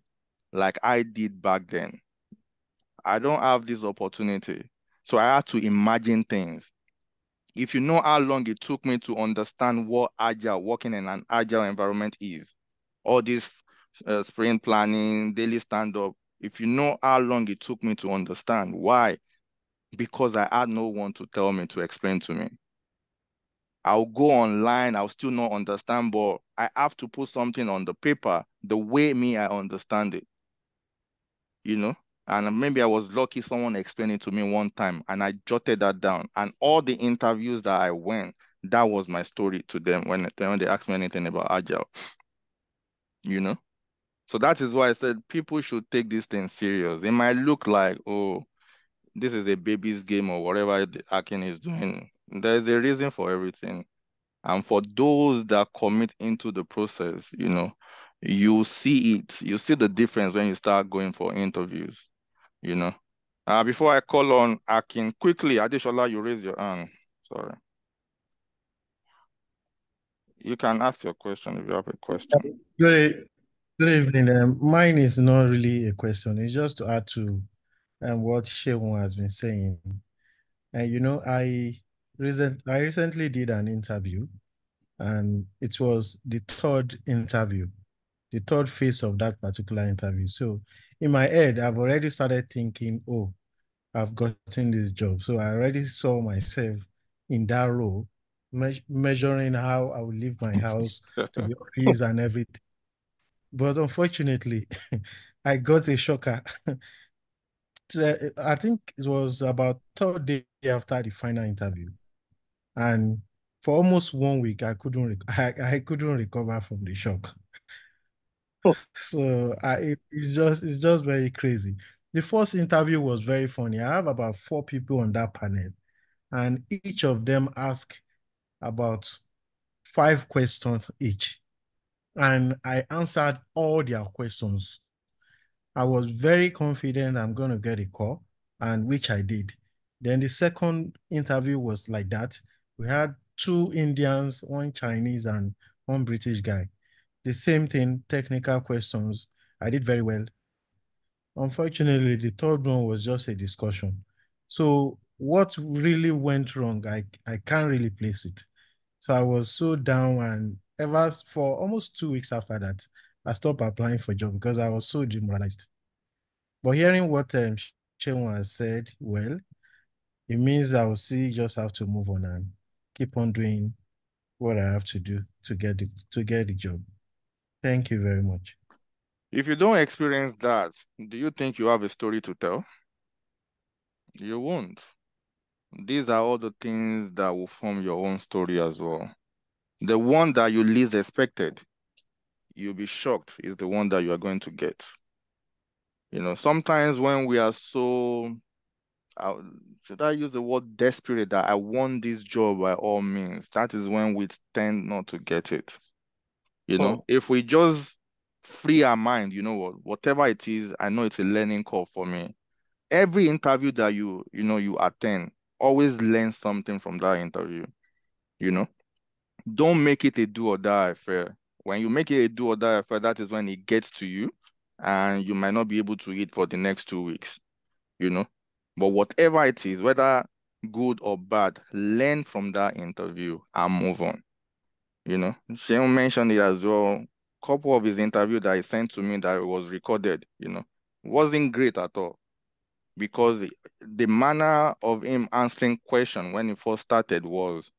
Speaker 3: like I did back then. I don't have this opportunity. So I had to imagine things. If you know how long it took me to understand what working in an agile environment is, all this sprint planning, daily stand-up, if you know how long it took me to understand, why? Because I had no one to tell me, to explain to me. I'll go online, I'll still not understand, but I have to put something on the paper the way I understand it. And maybe I was lucky someone explained it to me one time and I jotted that down. And all the interviews that I went, that was my story to them when they asked me anything about Agile, you know? So that is why I said people should take this thing serious. It might look like, oh, this is a baby's game or whatever the hacking is doing. There's a reason for everything. And for those that commit into the process, you see it. You see the difference when you start going for interviews, you know. Before I call on Akin, quickly, Adeshola, you raise your hand. Sorry. You can ask your question if you have a question.
Speaker 6: Good, good evening. Mine is not really a question. It's just to add to what Shewon has been saying. And I recently did an interview, and it was the third interview, the third phase of that particular interview. So in my head, I've already started thinking, oh, I've gotten this job. So I already saw myself in that role, measuring how I will leave my house to the office and everything. But unfortunately, I got a shocker. I think it was about third day after the final interview, and for almost 1 week, I couldn't recover from the shock. So it's just very crazy. The first interview was very funny. I have about 4 people on that panel, and each of them asked about 5 questions each, and I answered all their questions. I was very confident I'm going to get a call, and which I did. Then the second interview was like that. We had 2 Indians, one Chinese, and one British guy. The same thing, technical questions. I did very well. Unfortunately, the third one was just a discussion. So what really went wrong, I can't really place it. So I was so down, and ever for almost 2 weeks after that, I stopped applying for job because I was so demoralized. But hearing what Shewon has said, well, it means I will still just have to move on and keep on doing what I have to do to get the job. Thank you very much.
Speaker 3: If you don't experience that, do you think you have a story to tell? You won't. These are all the things that will form your own story as well. The one that you least expected, you'll be shocked, is the one that you are going to get. Sometimes when we are so, should I use the word desperate, that I want this job by all means, that is when we tend not to get it. If we just free our mind, whatever it is, I know it's a learning curve for me. Every interview that you attend, always learn something from that interview. Don't make it a do or die affair. When you make it a do or die affair, that is when it gets to you and you might not be able to eat for the next 2 weeks. But whatever it is, whether good or bad, learn from that interview and move on. Shane mentioned it as well. Couple of his interview that he sent to me that was recorded, wasn't great at all, because the manner of him answering question when he first started was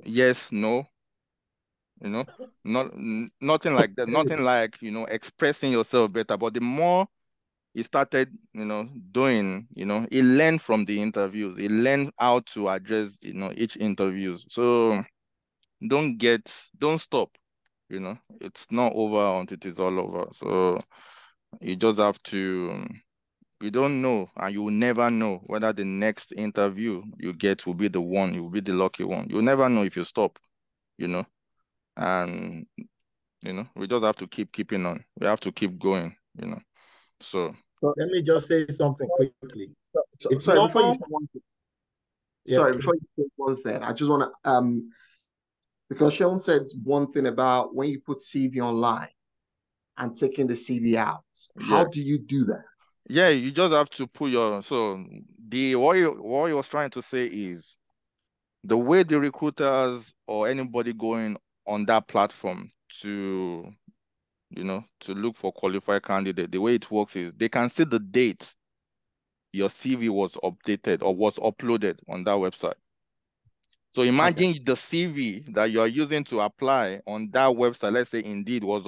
Speaker 3: yes, no, nothing like that, nothing like, expressing yourself better. But the more he started, doing, he learned from the interviews. He learned how to address, each interviews. So don't stop. It's not over until it is all over. So you just have to, you don't know, and you will never know whether the next interview you get will be the one, you will be the lucky one. You'll never know if you stop, and, we just have to keeping on. We have to keep going, So
Speaker 1: let me just say something quickly.
Speaker 5: Sorry, before you say one thing. Sorry, before you say one thing, I just want to because Sean said one thing about when you put CV online and taking the CV out. How do you do that?
Speaker 3: Yeah, you just have to put what he was trying to say is the way the recruiters or anybody going on that platform to look for qualified candidate, the way it works is they can see the date your CV was updated or was uploaded on that website. So imagine the CV that you are using to apply on that website, let's say Indeed, was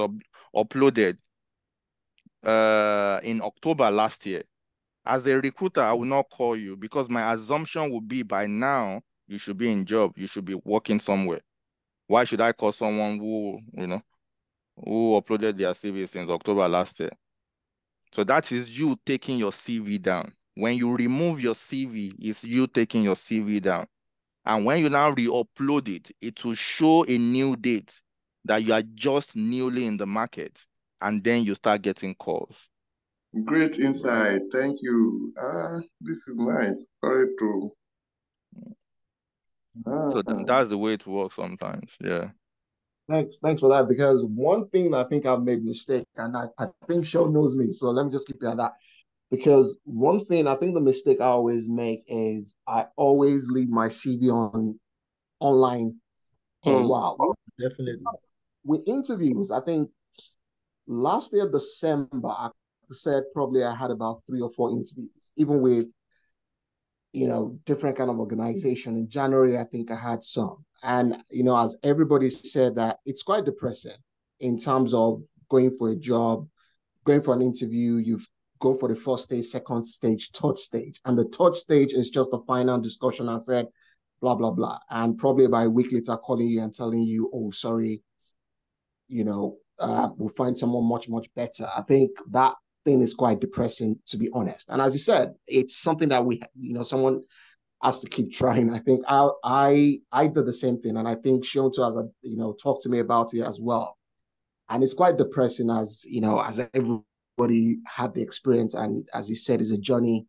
Speaker 3: uploaded in October last year. As a recruiter, I will not call you because my assumption would be by now you should be in job, you should be working somewhere. Why should I call someone who uploaded their CV since October last year? So that is you taking your CV down. When you remove your CV, it's you taking your CV down. And when you now re-upload it, it will show a new date that you are just newly in the market. And then you start getting calls.
Speaker 4: Great insight. Thank you. This is nice. Very true.
Speaker 3: So that's the way it works sometimes. Yeah.
Speaker 5: Thanks for that. Because one thing I think I've made mistake, and I think Show knows me, so let me just keep it at that. Because one thing I think the mistake I always make is I always leave my CV online for a while.
Speaker 1: Definitely.
Speaker 5: With interviews, I think last year, December, I said probably I had about 3 or 4 interviews, even with, different kind of organization. In January, I think I had some. And, as everybody said, that it's quite depressing in terms of going for a job, going for an interview, you go for the first stage, second stage, third stage. And the third stage is just a final discussion and said, blah, blah, blah. And probably by a week later, calling you and telling you, oh, sorry, we'll find someone much, much better. I think that thing is quite depressing, to be honest. And as you said, it's something that someone has to keep trying. I think I did the same thing. And I think Shionto has, talked to me about it as well. And it's quite depressing as everybody had the experience. And as you said, it's a journey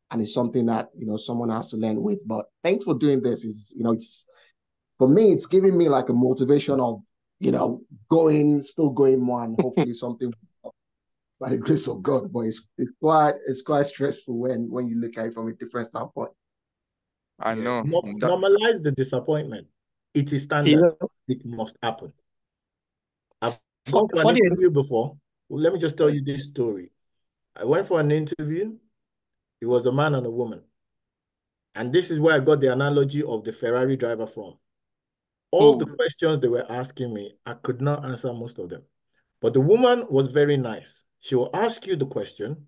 Speaker 5: and it's something that, someone has to learn with. But thanks for doing this. It's for me, it's giving me like a motivation of, still going more and hopefully something by the grace of God. But it's quite stressful when you look at it from a different standpoint.
Speaker 3: I know.
Speaker 1: Normalize the disappointment. It is standard. Yeah. It must happen. I've gone for an interview before. Well, let me just tell you this story. I went for an interview. It was a man and a woman. And this is where I got the analogy of the Ferrari driver from. All the questions they were asking me, I could not answer most of them. But the woman was very nice. She will ask you the question.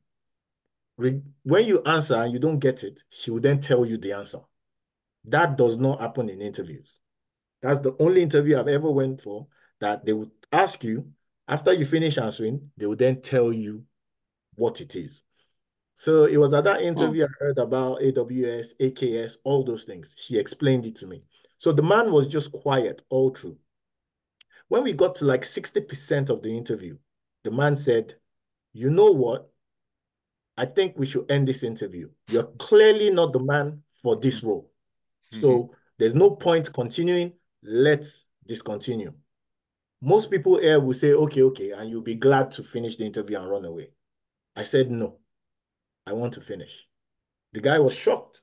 Speaker 1: When you answer and you don't get it, she will then tell you the answer. That does not happen in interviews. That's the only interview I've ever went for that they would ask you, after you finish answering, they would then tell you what it is. So it was at that interview I heard about AWS, AKS, all those things. She explained it to me. So the man was just quiet all through. When we got to like 60% of the interview, the man said, you know what? I think we should end this interview. You're clearly not the man for this role. So there's no point continuing. Let's discontinue. Most people here will say, okay, and you'll be glad to finish the interview and run away. I said, no, I want to finish. The guy was shocked.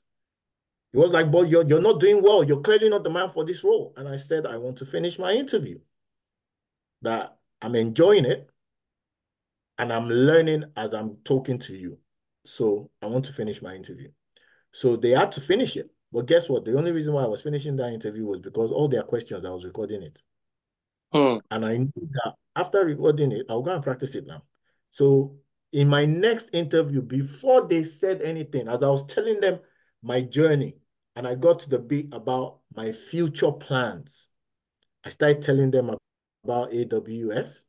Speaker 1: He was like, but you're not doing well. You're clearly not the man for this role. And I said, I want to finish my interview. That I'm enjoying it and I'm learning as I'm talking to you. So I want to finish my interview. So they had to finish it. But guess what? The only reason why I was finishing that interview was because all their questions, I was recording it. And I knew that after recording it, I'll go and practice it now. So in my next interview, before they said anything, as I was telling them my journey, and I got to the bit about my future plans, I started telling them about AWS,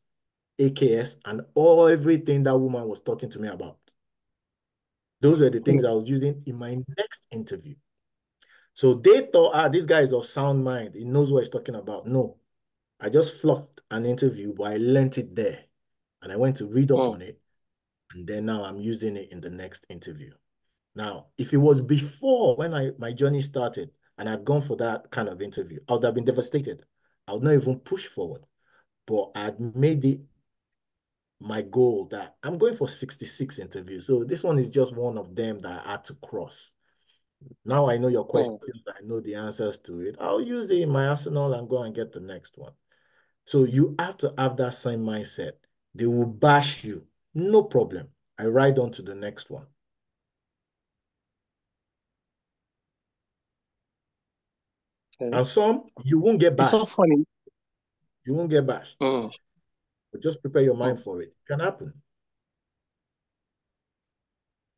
Speaker 1: AKS, and everything that woman was talking to me about. Those were the things I was using in my next interview. So they thought, this guy is of sound mind. He knows what he's talking about. No, I just fluffed an interview, but I learned it there. And I went to read up on it. And then now I'm using it in the next interview. Now, if it was before when my journey started and I'd gone for that kind of interview, I would have been devastated. I would not even push forward. But I'd made it my goal that I'm going for 66 interviews. So this one is just one of them that I had to cross. Now I know your questions. I know the answers to it. I'll use it in my arsenal and go and get the next one. So you have to have that same mindset. They will bash you. No problem. I ride on to the next one. Okay. And some, you won't get bashed.
Speaker 2: It's so funny.
Speaker 1: You won't get bashed. But just prepare your mind for it. It can happen.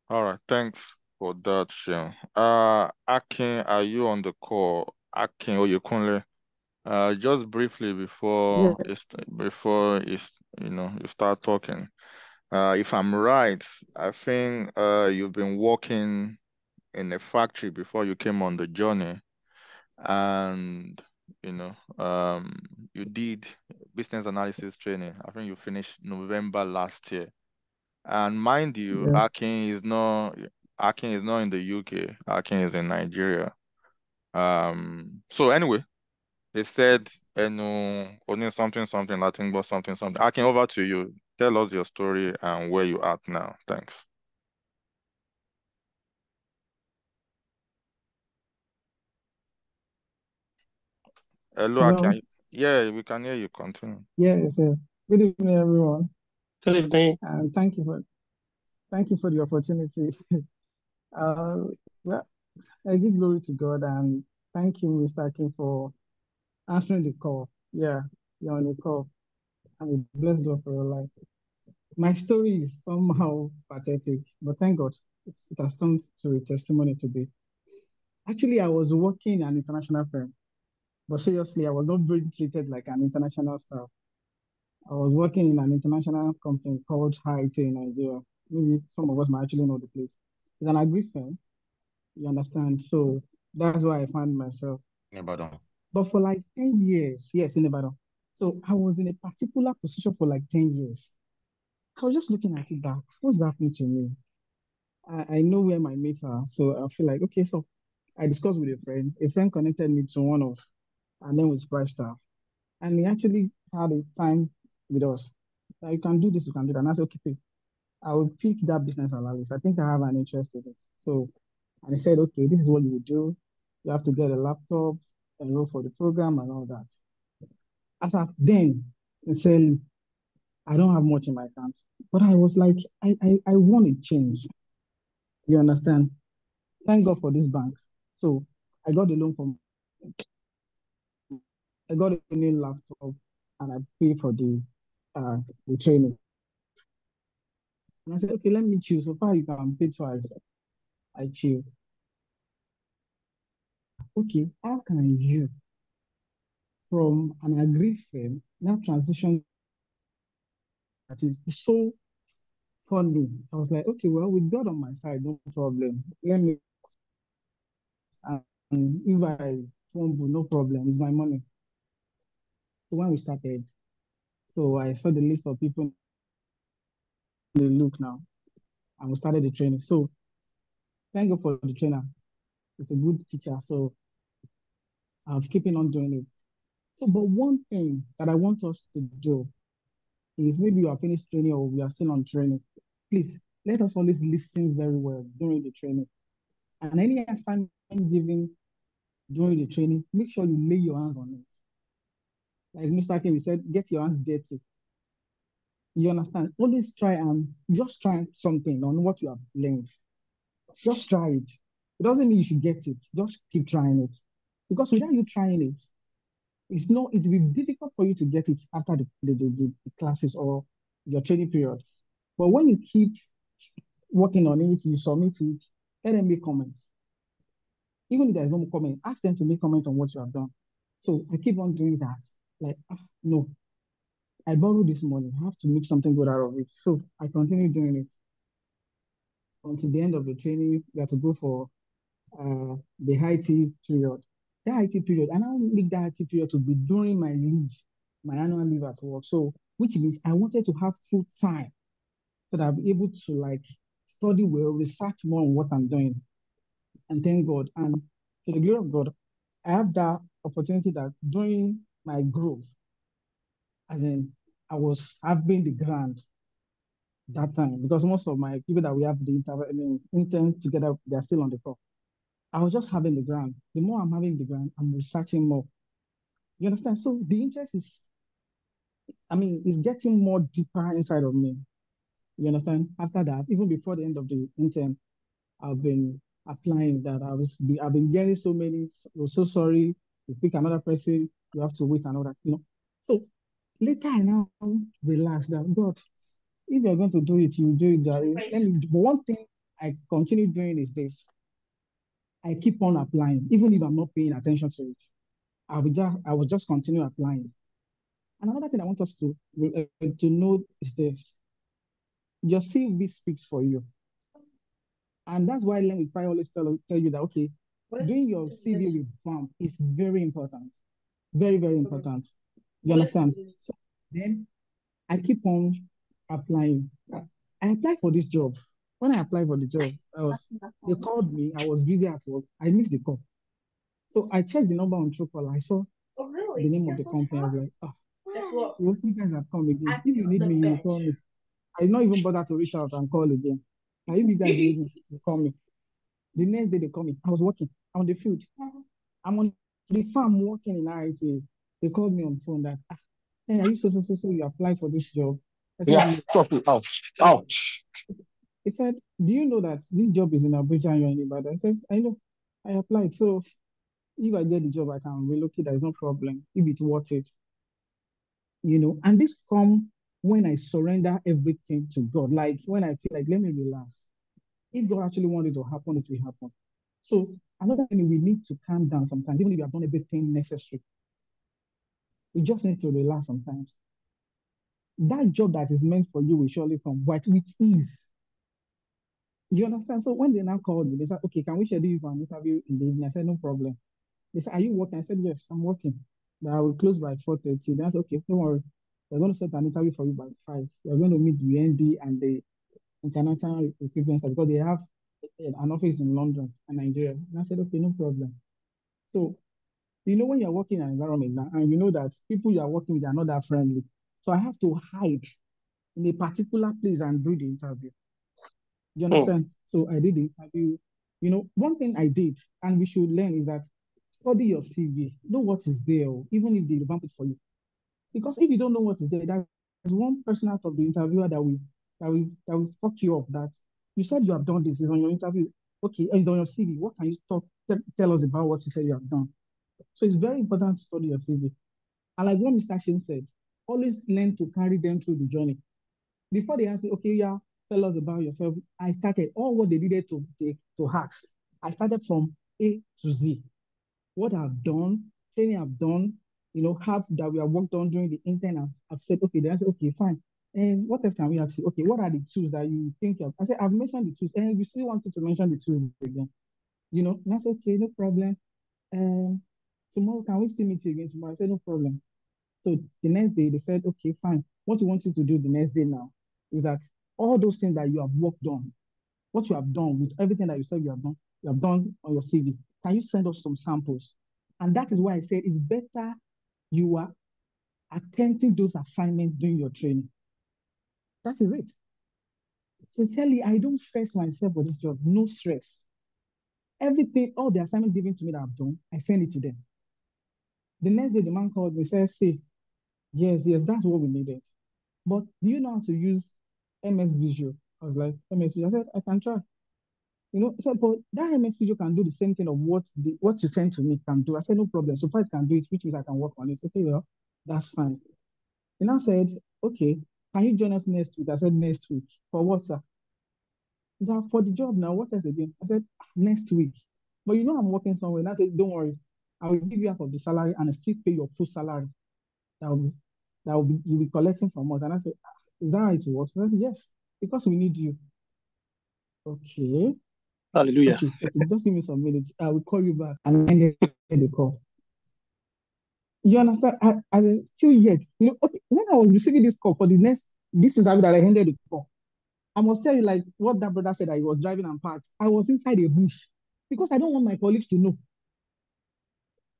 Speaker 3: All right, thanks for that, Sean. Akin, are you on the call? Akin Oyekunle. Just briefly before
Speaker 7: Yes.
Speaker 3: you start talking. If I'm right, I think you've been working in a factory before you came on the journey, and you did business analysis training. I think you finished November last year. And mind you,
Speaker 7: Yes.
Speaker 3: Akin is not in the UK. Akin is in Nigeria. So anyway, they said, only something, Latin, but something. Akin, over to you. Tell us your story and where you at now. Thanks. Hello,
Speaker 7: Hello.
Speaker 3: Akin. Yeah, we can hear you. Continue.
Speaker 7: Yes, yes. Good evening, everyone,
Speaker 2: Good evening.
Speaker 7: and thank you for the opportunity. Well, I give glory to God, and thank you, Mr. King, for answering the call. Yeah, you're on the call, and we bless God for your life. My story is somehow pathetic, but thank God it has turned to a testimony today. Actually, I was working in an international firm, but seriously, I was not being treated like an international staff. I was working in an international company called HIT in Nigeria. Maybe some of us might actually know the place. It's an agri firm, you understand? So that's where I found myself.
Speaker 8: Ibadan.
Speaker 7: But for like 10 years, yes, in Ibadan. So I was in a particular position for like 10 years. I was just looking at it that what's happening to me? I know where my mates are. So I feel like, okay, so I discussed with a friend. A friend connected me to one of our name with Price staff. And he actually had a time with us. Like, you can do this, you can do that. And I said, okay, I will pick that business analyst. I think I have an interest in it. So, and he said, okay, this is what you would do. You have to get a laptop, enroll for the program and all that. As of then, sincerely, I don't have much in my accounts. But I was like, I want to change. You understand? Thank God for this bank. So I got a loan from, I got a new laptop and I pay for the training. And I said, okay, let me choose. So far you can pay twice. I choose. Okay, how can you from an agri firm now transition that is so funny? I was like, okay, well, with God on my side, no problem. Let me, and if I fumble, no problem. It's my money. So when we started, so I saw the list of people in the look now, and we started the training. So thank God for the trainer. It's a good teacher. So I'm keeping on doing it. So, but one thing that I want us to do is maybe you are finished training or we are still on training. Please let us always listen very well during the training. And any assignment given during the training, make sure you lay your hands on it. Like Mr. Kim said, get your hands dirty. You understand? Always try and just try something on what you have learned. Just try it. It doesn't mean you should get it. Just keep trying it. Because without you trying it, it will be difficult for you to get it after the classes or your training period. But when you keep working on it, you submit it, let them make comments. Even if there's no comment, ask them to make comments on what you have done. So I keep on doing that. Like, no, I borrowed this money. I have to make something good out of it. So I continue doing it until the end of the training. We have to go for the IT period. The IT period, and I will make that IT period to be during my leave, my annual leave at work. So, which means I wanted to have full time so that I'll be able to like study well, research more on what I'm doing. And thank God. And to the glory of God, I have that opportunity that during my growth, as in I've been the grant that time because most of my people that we have intern together, they're still on the call. I was just having the grant. The more I'm having the grant, I'm researching more. You understand? So the interest is getting more deeper inside of me. You understand? After that, even before the end of the intern, I've been applying that. I've been getting so many. We're so sorry. You pick another person, you have to wait and all that. So later I now relax that God, if you're going to do it, you do it. But one thing I continue doing is this. I keep on applying, even if I'm not paying attention to it. I will just continue applying. And another thing I want us to note is this: your CV speaks for you, and that's why Len will always tell you that okay, doing your CV with VAMP is very important, very very important. You understand? So then I keep on applying. I applied for this job. When I applied for the job, they called me. I was busy at work. I missed the call. So I checked the number on Truecaller. I saw the name of the company. I was like, oh, you guys have come again. If you need me, you will call me. I did not even bother to reach out and call again. Now, if you guys need me, you call me. The next day they call me. I was working on the field. I'm on the farm working in RIT. They called me on the phone that, hey, are you so you applied for this job? I said,
Speaker 5: Yeah, stop it. Ouch.
Speaker 7: He said, do you know that this job is in Abuja and you're in Ibadan? I said, I know. I applied. So if I get the job, I can relocate. There's no problem. If it's worth it. And this come when I surrender everything to God. Like when I feel like, let me relax. If God actually wanted to happen, it will happen. So another thing, we need to calm down sometimes, even if you have done everything necessary. We just need to relax sometimes. That job that is meant for you will surely come, but with ease. You understand? So when they now called me, they said, okay, can we schedule you for an interview in the evening? I said, no problem. They said, are you working? I said, yes, I'm working. But I will close by 4:30. They said, okay, don't worry. We're going to set an interview for you by 5. We're going to meet the ND and the international equipment because they have an office in London and Nigeria. And I said, okay, no problem. So, when you're working in an environment now, and you know that people you are working with are not that friendly. So I have to hide in a particular place and do the interview. You understand? So I did the interview. One thing I did, and we should learn, is that study your CV. Know what is there, even if they revamp it for you. Because if you don't know what is there, there's one person out of the interviewer that will fuck you up. That you said you have done this. It's on your interview. Okay, it's on your CV. What can you tell us about what you said you have done? So it's very important to study your CV. And like what Mr. Shin said, always learn to carry them through the journey. Before they ask you, okay, yeah, tell us about yourself, I started all what they needed to ask. I started from A to Z. What I've done, training I've done, half that we have worked on during the intern, I've said, okay, then I said, okay, fine. And what else can we ask you? Okay, what are the tools that you think of? I said, I've mentioned the tools, and we still wanted to mention the tools again. And I said, okay, no problem. Tomorrow, can we still meet you again tomorrow? I said, no problem. So the next day, they said, okay, fine. What you want you to do the next day now is that all those things that you have worked on, what you have done with everything that you said you have done on your CV, can you send us some samples? And that is why I said it's better you are attempting those assignments during your training. That is it. Sincerely, I don't stress myself for this job. No stress. Everything, all the assignments given to me that I've done, I send it to them. The next day, the man called me and said, see, yes, that's what we needed. But do you know how to use MS Visual? I was like, MS Visual. I said, I can try. So, but that MS Visual can do the same thing of what you sent to me can do. I said, no problem. So far it can do it, which means I can work on it. Okay, well, that's fine. He now said, okay, can you join us next week? I said, next week. For what, sir? For the job now, what else again? I said, next week. But I'm working somewhere. And I said, don't worry. I will give you half of the salary and still pay your full salary. You'll be collecting from us. And I said, is that how it works? And I said, yes, because we need you. Okay.
Speaker 2: Hallelujah.
Speaker 7: Okay, just give me some minutes. I will call you back and then the call. You understand? Still yet, okay, when I was receiving this call for this interview that I ended the call, I must tell you, like what that brother said, that he was driving and parked. I was inside a bush because I don't want my colleagues to know.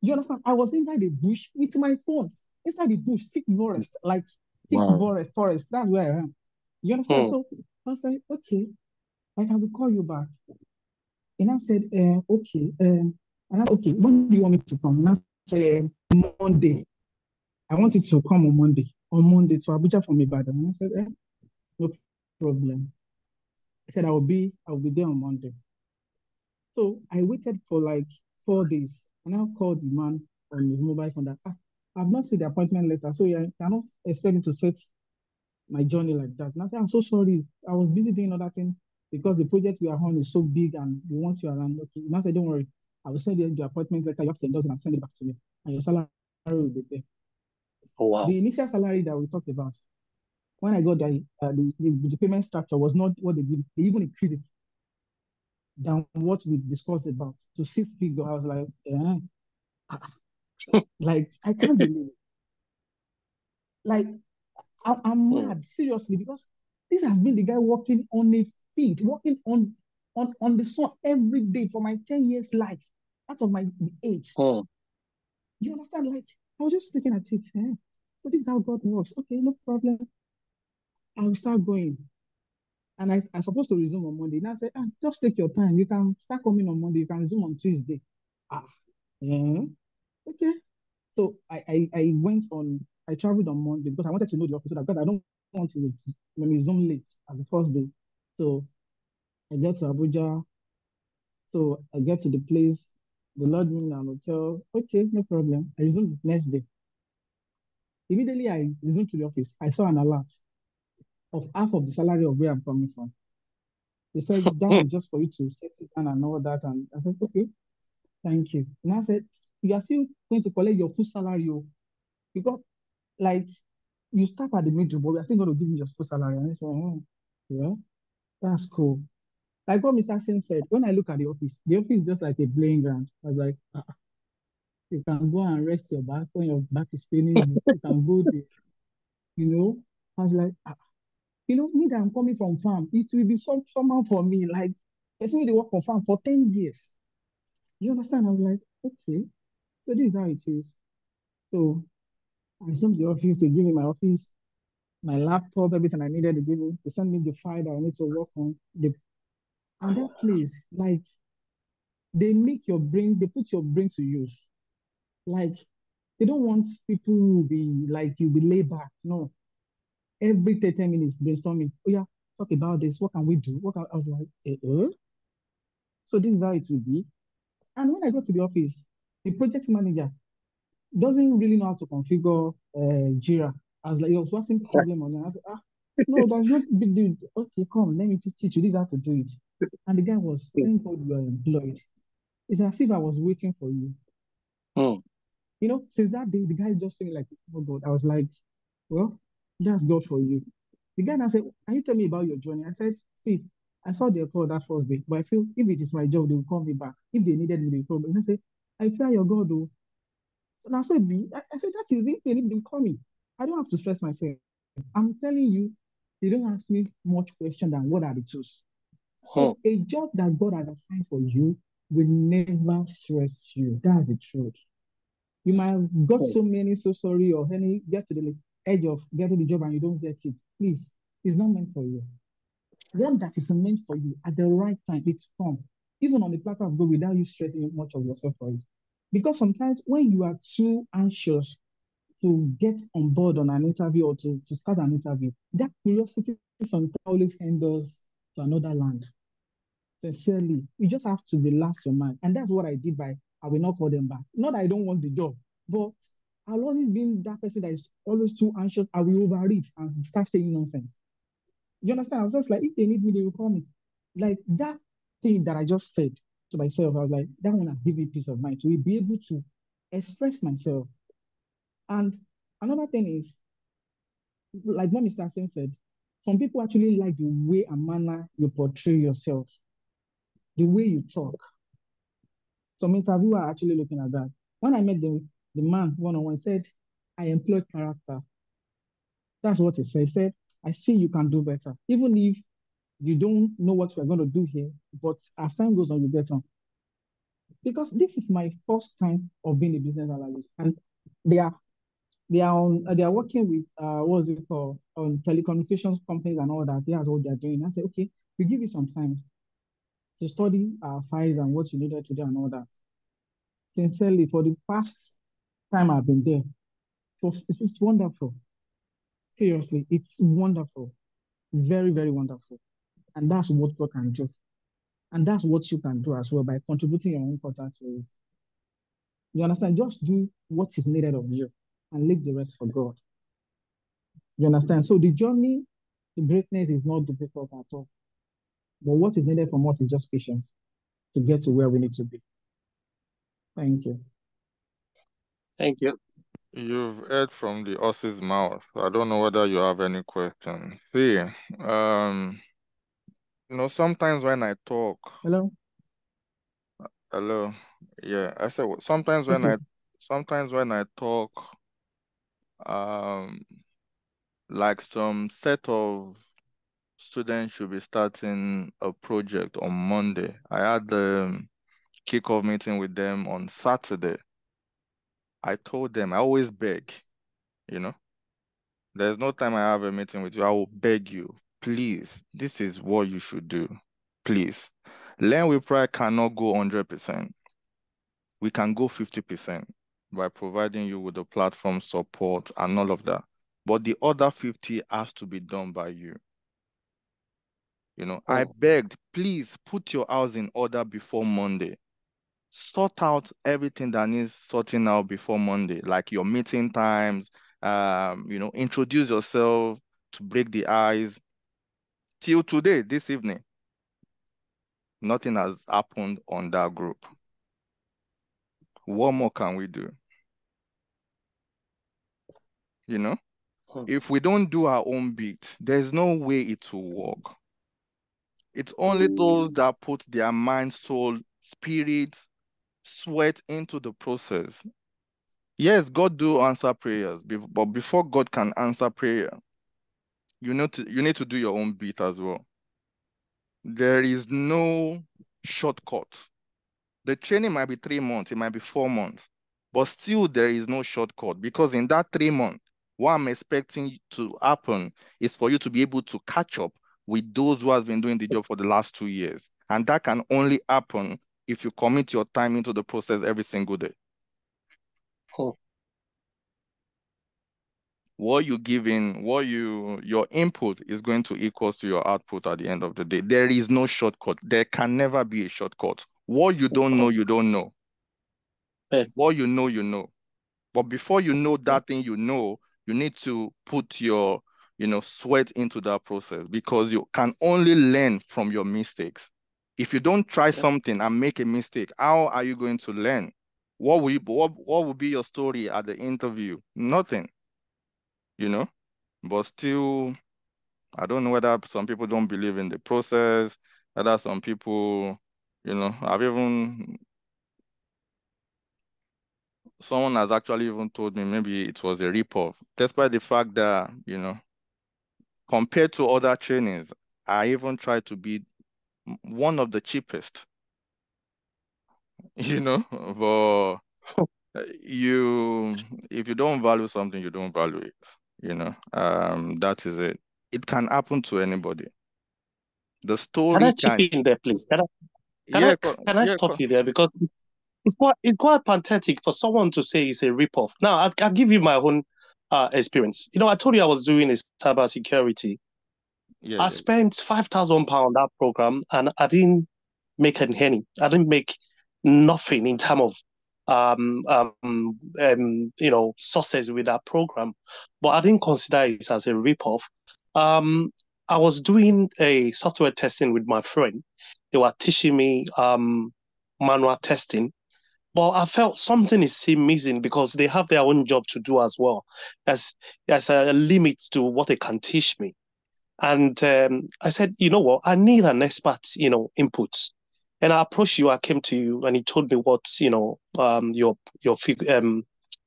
Speaker 7: You understand? I was inside the bush with my phone, inside the bush, thick forest, like thick forest. That's where I am. You understand? So I was like, okay, like I will call you back. And I said, okay. And okay, when do you want me to come? And I said, Monday. I want you to come on Monday. On Monday to Abuja from Ibadan. And I said, no problem. I said, I will be there on Monday. So I waited for like 4 days. And I called the man on his mobile phone that I've not seen the appointment letter. So I cannot expect him to set my journey like that. And I said, I'm so sorry. I was busy doing other things. because the project we are on is so big and we want you around. Okay, now say, don't worry, I will send you the appointment letter. You have to endorse it and send it back to me, and your salary will be there.
Speaker 2: Oh, wow.
Speaker 7: The initial salary that we talked about, when I got the payment structure was not what they did. They even increased it than what we discussed about to 6 figures. I was like, like I can't believe it. Like I'm mad, seriously, because this has been the guy working on a field, working on the sun every day for my 10 years life, out of my age. You understand? Like, I was just looking at it. So this is how God works. Okay, no problem. I will start going. And I'm supposed to resume on Monday. Now I said, just take your time. You can start coming on Monday. You can resume on Tuesday. Okay. So I went on, I traveled on Monday because I wanted to know the office, because I don't want to resume late as the first day. So I get to Abuja. So I get to the place, the Lord me in an hotel. Okay, no problem. I resumed the next day. Immediately I resumed to the office. I saw an alert of half of the salary of where I'm coming from. They said that is just for you to settle down and all that. And I said, okay, thank you. And I said, you are still going to collect your full salary, because like you start at the middle, but we are still going to give you your full salary. And I said, yeah, that's cool. Like what Mr. Singh said, when I look at the office is just like a playing ground. I was like, you can go and rest your back when your back is paining you. You can go there, I was like, me that I'm coming from farm, it will be somehow for me, like, person they work for farm for 10 years. You understand? I was like, okay, so this is how it is. So I sent the office, they give me my office, my laptop, everything I needed, they give me, they send me the file that I need to work on. And that place, like, they put your brain to use. Like, they don't want people who be like, you be laid back. No. Every 30 minutes brainstorming. Oh yeah, talk about this. What can we do? I was like, So this is how it will be. And when I got to the office, the project manager doesn't really know how to configure Jira. I was like, he was asking problem on it. I said, no, there's no big deal. Okay, come, let me teach you. This is how to do it. And the guy was, thank God you are employed. It's as if I was waiting for you. Since that day, the guy just saying like, oh God. I was like, well, that's God for you. The guy now said, can you tell me about your journey? I said, see, I saw their call that first day, but I feel if it is my job, they will call me back. If they needed me, they will call me. And I said, I fear your God, though. So now I said, that is it. They need to call me. I don't have to stress myself. I'm telling you, they don't ask me much question than what are the tools. So a job that God has assigned for you will never stress you. That's the truth. You might have got so many, so sorry, or get to the edge of getting the job and you don't get it. Please, it's not meant for you. One that is meant for you at the right time, it's come. Even on the platform of God, without you stressing much of yourself for it. Because sometimes when you are too anxious to get on board on an interview or to start an interview, that curiosity sometimes always hinders to another land. Sincerely, you just have to relax your mind. And that's what I did I will not call them back. Not that I don't want the job, but I've always been that person that is always too anxious. I will overread and start saying nonsense. You understand? I was just like, if they need me, they will call me. Like that thing that I just said to myself, I was like, that one has given me peace of mind to be able to express myself. And another thing is, like what Mr. Sen said, some people actually like the way and manner you portray yourself, the way you talk. Some interviewer are actually looking at that. When I met the man one-on-one, said, I employ character. That's what he said. He said, I see you can do better. Even if you don't know what we're going to do here, but as time goes on, you get on. Because this is my first time of being a business analyst. And they are working with what's it called, on telecommunications companies and all that. That's what they're doing. I said, okay, we give you some time to study our files and what you needed to do and all that. Sincerely, for the past time I've been there, it's wonderful. Seriously, it's wonderful. Very, very wonderful. And that's what God can do. And that's what you can do as well by contributing your own content to it. You understand? Just do what is needed of you and leave the rest for God. You understand? So the journey to greatness is not difficult at all. But what is needed from us is just patience to get to where we need to be. Thank you.
Speaker 2: Thank you.
Speaker 3: You've heard from the horse's mouth. I don't know whether you have any questions. See, sometimes when I talk.
Speaker 7: Hello?
Speaker 3: Hello. Yeah, I said sometimes when I talk, like some set of students should be starting a project on Monday. I had the kickoff meeting with them on Saturday. I told them, I always beg, there's no time I have a meeting with you, I will beg you, please, this is what you should do. Please. Learn with Pride cannot go 100%. We can go 50% by providing you with the platform support and all of that. But the other 50 has to be done by you. I begged, please put your house in order before Monday. Sort out everything that needs sorting out before Monday, like your meeting times, introduce yourself to break the ice. Till today, this evening, nothing has happened on that group. What more can we do? If we don't do our own bit, there's no way it will work. It's only those that put their mind, soul, spirit, sweat into the process. Yes, God do answer prayers, but before God can answer prayer, you need to do your own bit as well. There is no shortcut. The training might be 3 months, it might be 4 months, but still there is no shortcut, because in that 3 months, what I'm expecting to happen is for you to be able to catch up with those who has been doing the job for the last 2 years. And that can only happen if you commit your time into the process every single day. What you give in, your input is going to equal to your output at the end of the day. There is no shortcut. There can never be a shortcut. What you don't know, you don't know. What you know, you know. But before you know that thing you need to put your, sweat into that process, because you can only learn from your mistakes. If you don't try something and make a mistake, how are you going to learn? What will be your story at the interview? Nothing, but still, I don't know whether some people don't believe in the process, whether some people, someone has actually even told me maybe it was a ripoff, despite the fact that, compared to other trainings, I even tried to be one of the cheapest, but if you don't value something, you don't value it, that is it. It can happen to anybody. The story
Speaker 2: can I chip in there, please? Can I stop you there? Because it's quite pathetic for someone to say it's a ripoff. Now, I'll give you my own experience. I told you I was doing a cybersecurity. I spent £5,000 that program, and I didn't make a penny. I didn't make nothing in terms of success with that program. But I didn't consider it as a ripoff. I was doing a software testing with my friend. They were teaching me manual testing. But I felt something is still missing, because they have their own job to do as well. There's a limit to what they can teach me. And I said, you know what, I need an expert, input. And I approached you, I came to you, and he told me what, your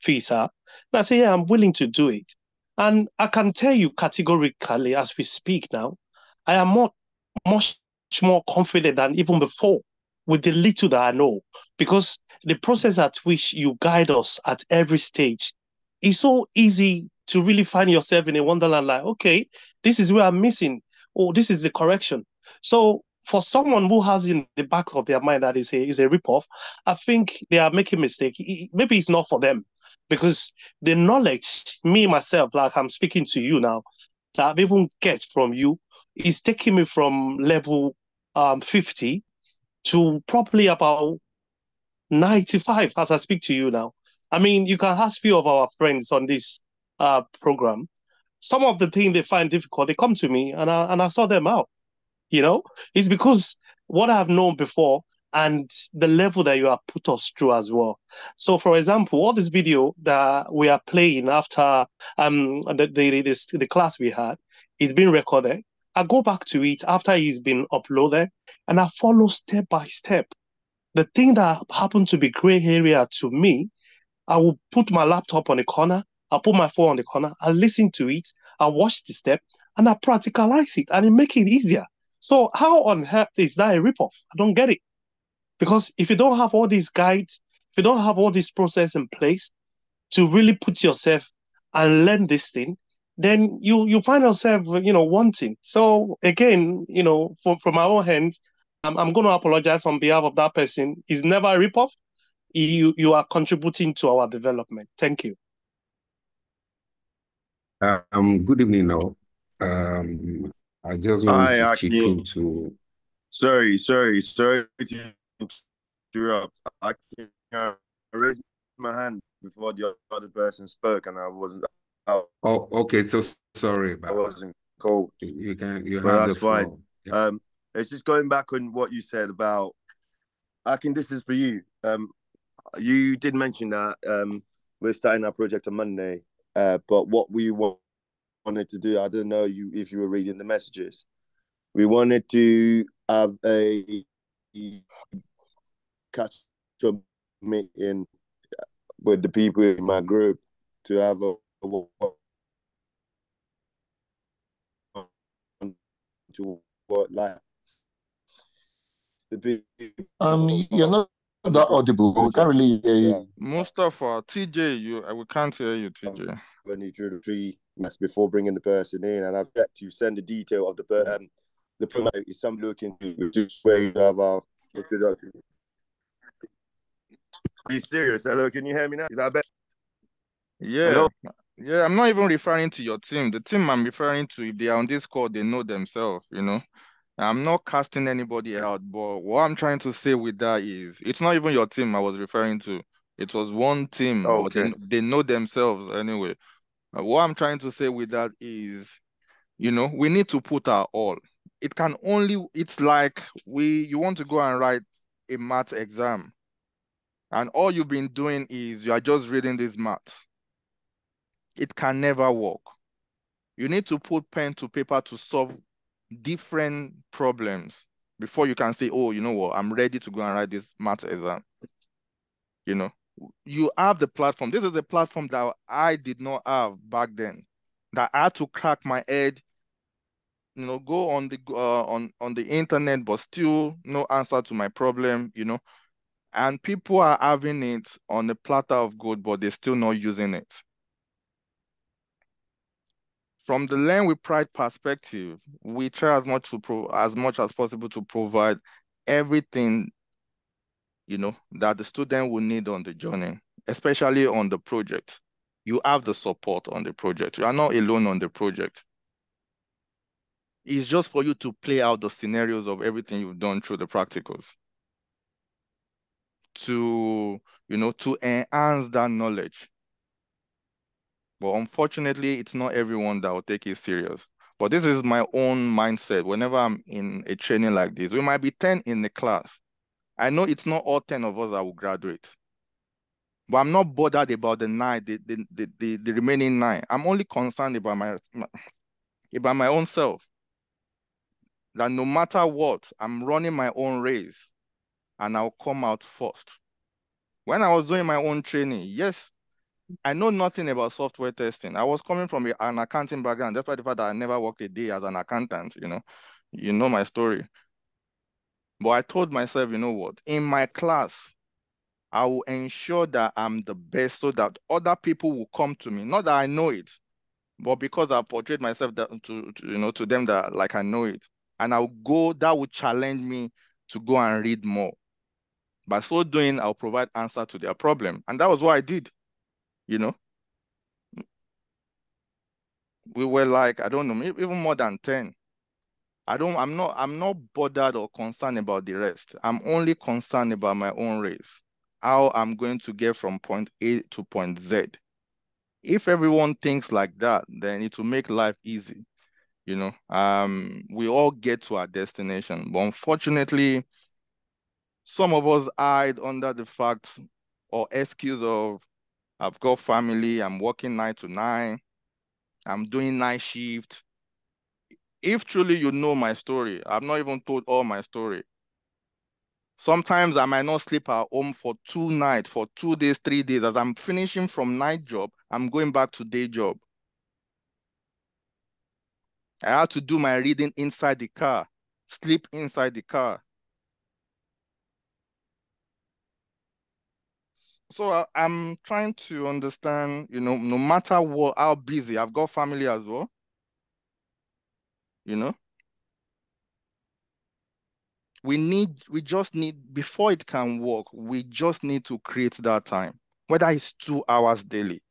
Speaker 2: fees are. And I said, yeah, I'm willing to do it. And I can tell you categorically, as we speak now, I am much more confident than even before with the little that I know, because the process at which you guide us at every stage is so easy to really find yourself in a wonderland, like, okay, this is where I'm missing, or this is the correction. So for someone who has in the back of their mind that is a ripoff, I think they are making a mistake. Maybe it's not for them, because the knowledge, me, myself, like I'm speaking to you now, that I've even get from you, is taking me from level 50 to probably about 95 as I speak to you now. I mean, you can ask few of our friends on this program. Some of the things they find difficult, they come to me, and I sort them out. You know, it's because what I've known before and the level that you have put us through as well. So, for example, all this video that we are playing after the class we had is being recorded. I go back to it after it's been uploaded and I follow step by step. The thing that happened to be gray area to me, I will put my laptop on the corner, I'll put my phone on the corner, I listen to it, I watch the step, and I practicalize it, and it make it easier. So how on earth is that a ripoff? I don't get it. Because if you don't have all these guides, if you don't have all this process in place to really put yourself and learn this thing, then you find yourself, wanting. So again, from my own hand, I'm going to apologize on behalf of that person. It's never a ripoff. You are contributing to our development. Thank you.
Speaker 8: Good evening now. I just want to chip into.
Speaker 9: Sorry to interrupt. I raised my hand before the other person spoke, and I wasn't.
Speaker 8: Oh, okay. So sorry
Speaker 9: I wasn't called.
Speaker 8: You have
Speaker 9: that's
Speaker 8: the floor.
Speaker 9: fine. Yeah. It's just going back on what you said about. Akin, this is for you. You did mention that we're starting our project on Monday, but what we wanted to do, I don't know if you were reading the messages. We wanted to have a catch-up meeting with the people in my group to have
Speaker 10: you're not that audible. We can't really hear you.
Speaker 3: Mustafa, TJ, we can't hear you, TJ.
Speaker 9: When you drew the 3 months before bringing the person in, and I've yet to send the detail of the program. Is some looking to just where you have our introduction. Are you serious? Hello, can you hear me now? Is that better?
Speaker 3: Yeah. Hello? Yeah, I'm not even referring to your team. The team I'm referring to, if they are on this call, they know themselves, I'm not casting anybody out, but what I'm trying to say with that is, it's not even your team I was referring to. It was one team,
Speaker 9: okay.
Speaker 3: But they know themselves anyway. What I'm trying to say with that is, we need to put our all. It's like you want to go and write a math exam, and all you've been doing is you are just reading this math. It can never work. You need to put pen to paper to solve different problems before you can say, oh, you know what, I'm ready to go and write this math exam. You have the platform. This is a platform that I did not have back then, that I had to crack my head, go on the internet, but still no answer to my problem, and people are having it on a platter of gold, but they're still not using it. From the Learn with Pride perspective, we try as much as possible to provide everything, that the student will need on the journey, especially on the project. You have the support on the project. You are not alone on the project. It's just for you to play out the scenarios of everything you've done through the practicals to enhance that knowledge. But unfortunately, it's not everyone that will take it serious. But this is my own mindset. Whenever I'm in a training like this, we might be 10 in the class. I know it's not all 10 of us that will graduate. But I'm not bothered about the 9, the remaining 9. I'm only concerned about my own self. That no matter what, I'm running my own race and I'll come out first. When I was doing my own training, yes, I know nothing about software testing. I was coming from an accounting background. That's why the fact that I never worked a day as an accountant, you know my story. But I told myself, you know what, in my class, I will ensure that I'm the best so that other people will come to me. Not that I know it, but because I portrayed myself to them that like I know it. And that will challenge me to go and read more. By so doing, I'll provide answer to their problem. And that was what I did, We were like, I don't know, maybe even more than 10. I'm not bothered or concerned about the rest. I'm only concerned about my own race. How I'm going to get from point A to point Z. If everyone thinks like that, then it will make life easy. we all get to our destination. But unfortunately, some of us hide under the fact or excuse of, I've got family, I'm working 9 to 9, I'm doing night shift. If truly you know my story, I've not even told all my story. Sometimes I might not sleep at home for 2 nights, for 2 days, 3 days. As I'm finishing from night job, I'm going back to day job. I had to do my reading inside the car, sleep inside the car. So I'm trying to understand, no matter what, how busy, I've got family as well, we just need, before it can work, we just need to create that time. Whether it's 2 hours daily,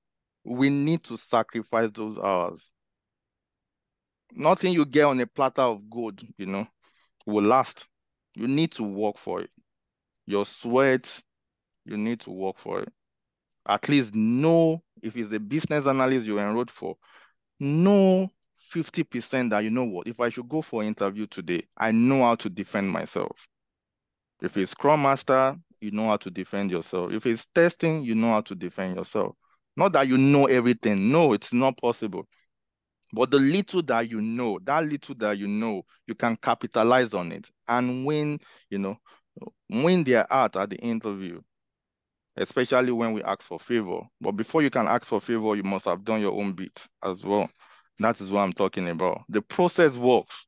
Speaker 3: we need to sacrifice those hours. Nothing you get on a platter of gold, will last. You need to work for it. Your sweat, you need to work for it. At least know, if it's a business analyst you enrolled for, know 50% that, you know what, if I should go for an interview today, I know how to defend myself. If it's Scrum Master, you know how to defend yourself. If it's testing, you know how to defend yourself. Not that you know everything. No, it's not possible. But the little that you know, you can capitalize on it and win their heart at the interview, especially when we ask for favor. But before you can ask for favor, you must have done your own bit as well. That is what I'm talking about. The process works,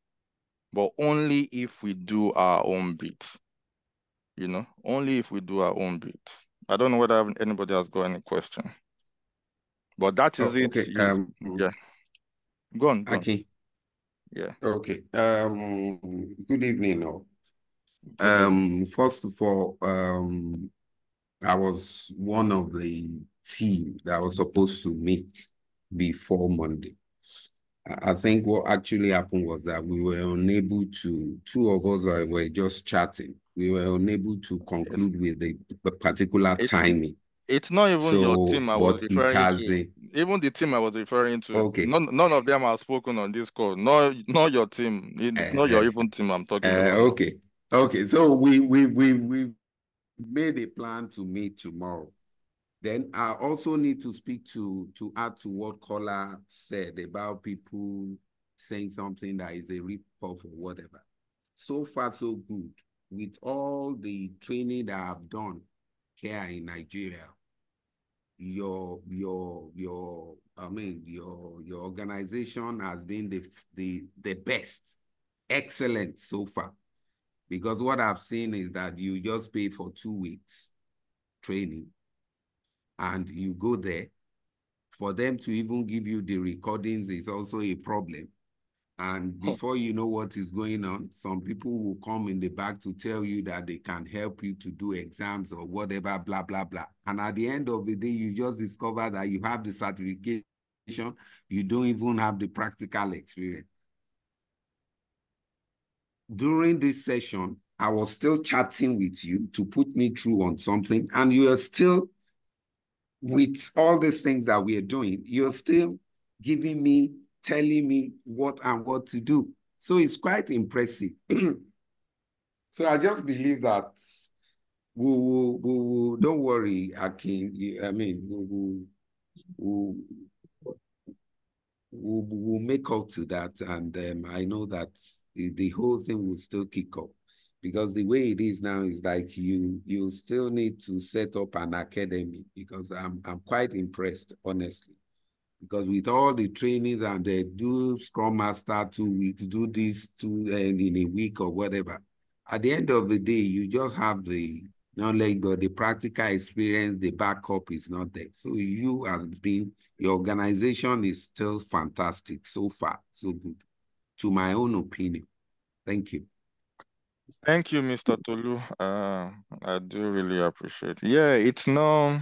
Speaker 3: but only if we do our own bit. Only if we do our own bit. I don't know whether anybody has got any question. But that is it.
Speaker 8: Okay.
Speaker 3: Yeah. Go on.
Speaker 8: Okay.
Speaker 3: Yeah.
Speaker 8: Okay. Good evening, all. First of all, I was one of the team that was supposed to meet before Monday. I think what actually happened was that we were unable to, 2 of us were just chatting. We were unable to conclude with the particular timing.
Speaker 3: It's not even your team I was referring to. Even the team I was referring to.
Speaker 8: Okay.
Speaker 3: None of them have spoken on this call. Not your team. Not your even team I'm talking about.
Speaker 8: Okay. Okay. So we made a plan to meet tomorrow. Then I also need to speak to add to what Kola said about people saying something that is a rip-off or whatever. So far, so good. With all the training that I've done here in Nigeria, your organization has been the best, excellent so far. Because what I've seen is that you just pay for 2 weeks training and you go there. For them to even give you the recordings is also a problem. And before you know what is going on, some people will come in the back to tell you that they can help you to do exams or whatever, blah, blah, blah. And at the end of the day, you just discover that you have the certification, you don't even have the practical experience. During this session, I was still chatting with you to put me through on something, and you are still, with all these things that we are doing, you're still giving me, telling me what and what to do. So it's quite impressive. So I just believe that don't worry, Akin. We'll make up to that, and I know that the whole thing will still kick up, because the way it is now is like you still need to set up an academy, because I'm quite impressed, honestly, because with all the trainings and they do Scrum Master 2 weeks, do this in a week or whatever, at the end of the day, you just have the knowledge, but the practical experience, the backup is not there. So your organization is still fantastic so far, so good, to my own opinion. Thank you.
Speaker 3: Thank you, Mr. Tolu. I do really appreciate it. Yeah, it's no,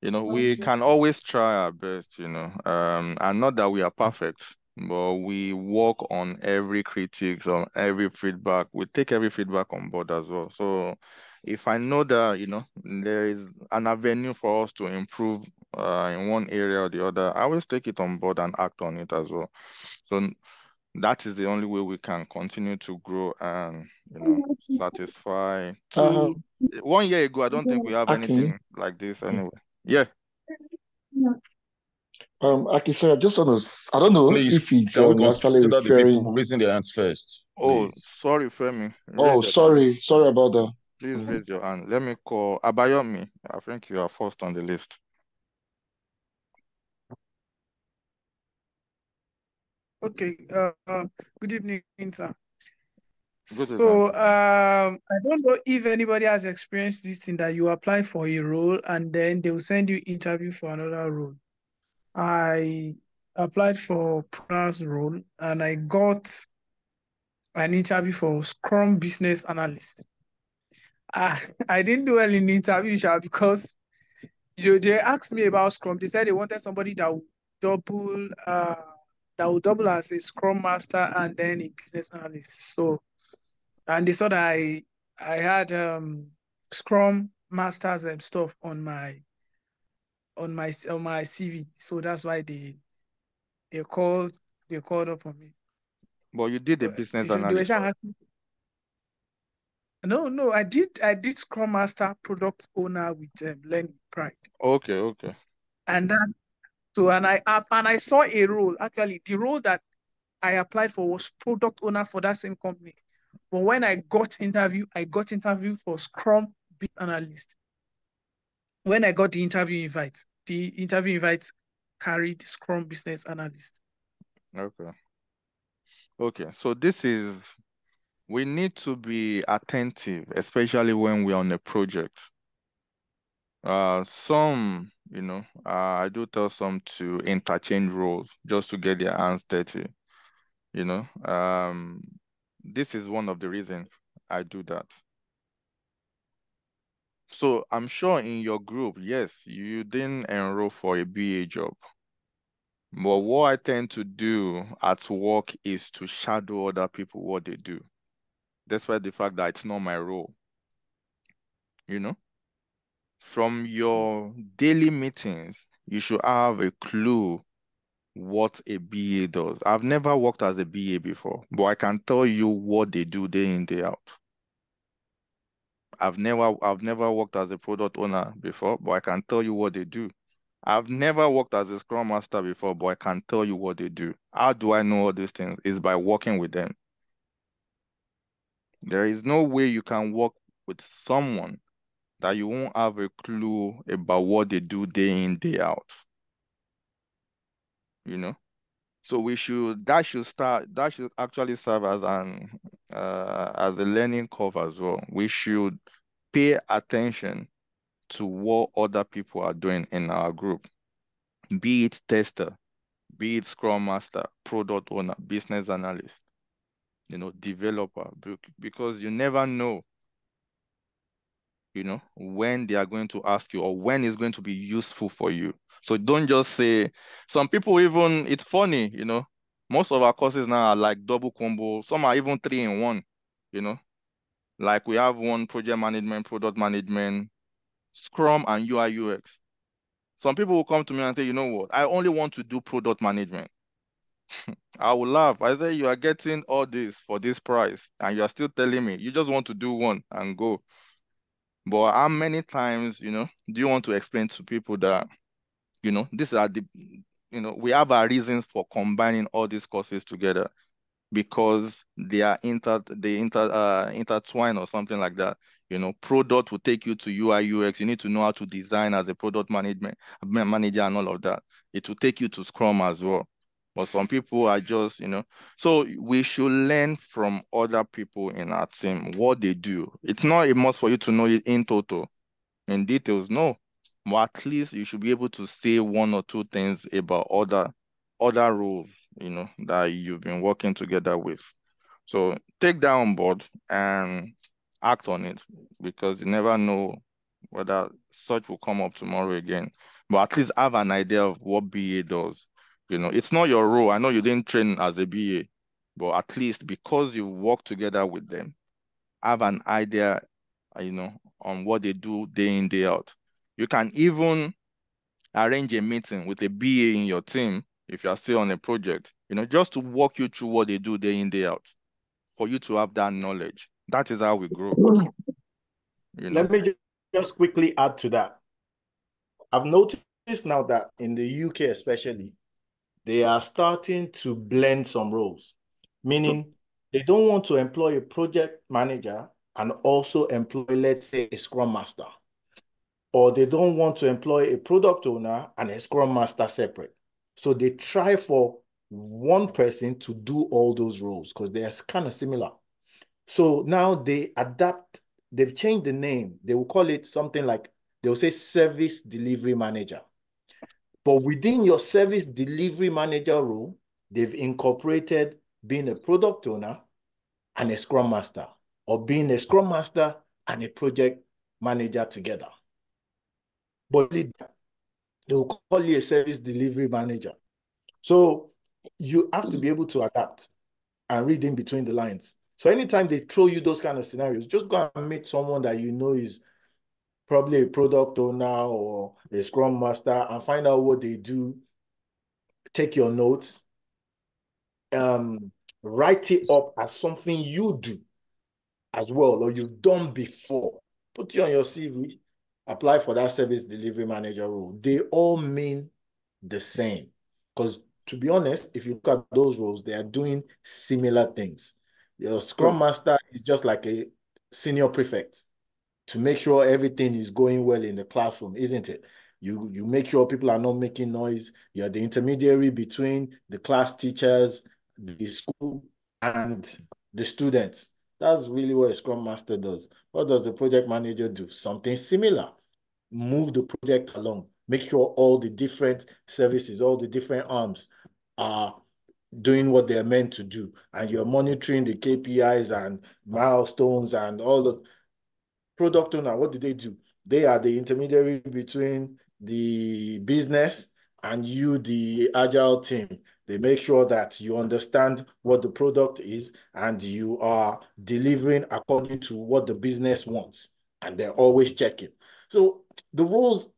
Speaker 3: we can always try our best, and not that we are perfect, but we work on every critiques, on every feedback. We take every feedback on board as well. So if I know that, there is an avenue for us to improve in one area or the other, I always take it on board and act on it as well. So that is the only way we can continue to grow and, you know, satisfy. 1 year ago, I don't think we have anything like this anyway. Yeah.
Speaker 10: Aki, sorry, I just want to, I don't know
Speaker 11: Please,
Speaker 10: if it's
Speaker 11: can we
Speaker 10: actually
Speaker 11: consider the people
Speaker 10: referring.
Speaker 11: raising their hands first?
Speaker 3: Oh,
Speaker 11: Please.
Speaker 3: sorry, Femi.
Speaker 10: Oh, sorry about that.
Speaker 3: Please raise your hand. Let me call Abayomi. I think you are first on the list.
Speaker 12: Okay. Good evening, sir.
Speaker 3: Good evening.
Speaker 12: So, I don't know if anybody has experienced this thing that you apply for a role and then they will send you interview for another role. I applied for Pruna's role and I got an interview for Scrum Business Analyst. I didn't do well in the interview, because they asked me about Scrum. They said they wanted somebody that would double as a Scrum Master and then a business analyst. So, and they saw that I had Scrum Masters and stuff on my CV. So that's why they called up on me.
Speaker 3: But you did a business analyst.
Speaker 12: No, I did Scrum Master Product Owner with Learning Pride.
Speaker 3: Okay.
Speaker 12: And then, I saw a role. Actually, the role that I applied for was Product Owner for that same company. But when I got interview for Scrum Business Analyst. When I got the interview invite carried Scrum Business Analyst.
Speaker 3: Okay. So we need to be attentive, especially when we're on a project. Some, I do tell some to interchange roles just to get their hands dirty. This is one of the reasons I do that. So I'm sure in your group, yes, you didn't enroll for a BA job. But what I tend to do at work is to shadow other people what they do. Despite the fact that it's not my role. From your daily meetings, you should have a clue what a BA does. I've never worked as a BA before, but I can tell you what they do day in, day out. I've never worked as a product owner before, but I can tell you what they do. I've never worked as a Scrum Master before, but I can tell you what they do. How do I know all these things? It's by working with them. There is no way you can work with someone that you won't have a clue about what they do day in, day out. So that should actually serve as as a learning curve as well. We should pay attention to what other people are doing in our group, be it tester, be it Scrum Master, product owner, business analyst, developer, because you never know, when they are going to ask you or when it's going to be useful for you. So don't just say, some people even, it's funny, most of our courses now are like double combo. Some are even 3-in-1, like we have one project management, product management, Scrum and UI UX. Some people will come to me and say, you know what, I only want to do product management. I will laugh. I say, you are getting all this for this price and you are still telling me you just want to do one and go. But how many times, do you want to explain to people that, these are we have our reasons for combining all these courses together because they are intertwined or something like that. Product will take you to UI UX. You need to know how to design as a product manager and all of that. It will take you to Scrum as well. But some people are just, so we should learn from other people in our team, what they do. It's not a must for you to know it in total, in details, no. But at least you should be able to say one or two things about other roles, that you've been working together with. So take that on board and act on it, because you never know whether such will come up tomorrow again. But at least have an idea of what BA does. It's not your role. I know you didn't train as a BA, but at least because you work together with them, have an idea, on what they do day in, day out. You can even arrange a meeting with a BA in your team if you are still on a project, just to walk you through what they do day in, day out, for you to have that knowledge. That is how we grow.
Speaker 1: Let me just quickly add to that. I've noticed now that in the UK especially, they are starting to blend some roles, meaning they don't want to employ a project manager and also employ, let's say, a scrum master. Or they don't want to employ a product owner and a scrum master separate. So they try for one person to do all those roles because they are kind of similar. So now they adapt, they've changed the name. They will call it something like, they'll say service delivery manager. But within your service delivery manager role, they've incorporated being a product owner and a scrum master, or being a scrum master and a project manager together. But they will call you a service delivery manager. So you have to be able to adapt and read in between the lines. So anytime they throw you those kind of scenarios, just go and meet someone that you know is probably a product owner or a scrum master and find out what they do. Take your notes, write it up as something you do as well, or you've done before. Put it on your CV, apply for that service delivery manager role. They all mean the same. Because to be honest, if you look at those roles, they are doing similar things. Your scrum master is just like a senior prefect to make sure everything is going well in the classroom, isn't it? You make sure people are not making noise. You're the intermediary between the class teachers, the school, and the students. That's really what a scrum master does. What does the project manager do? Something similar. Move the project along. Make sure all the different services, all the different arms are doing what they're meant to do. And you're monitoring the KPIs and milestones and all the product owner. What do? They are the intermediary between the business and you, the agile team. They make sure that you understand what the product is and you are delivering according to what the business wants. And they're always checking. So the roles,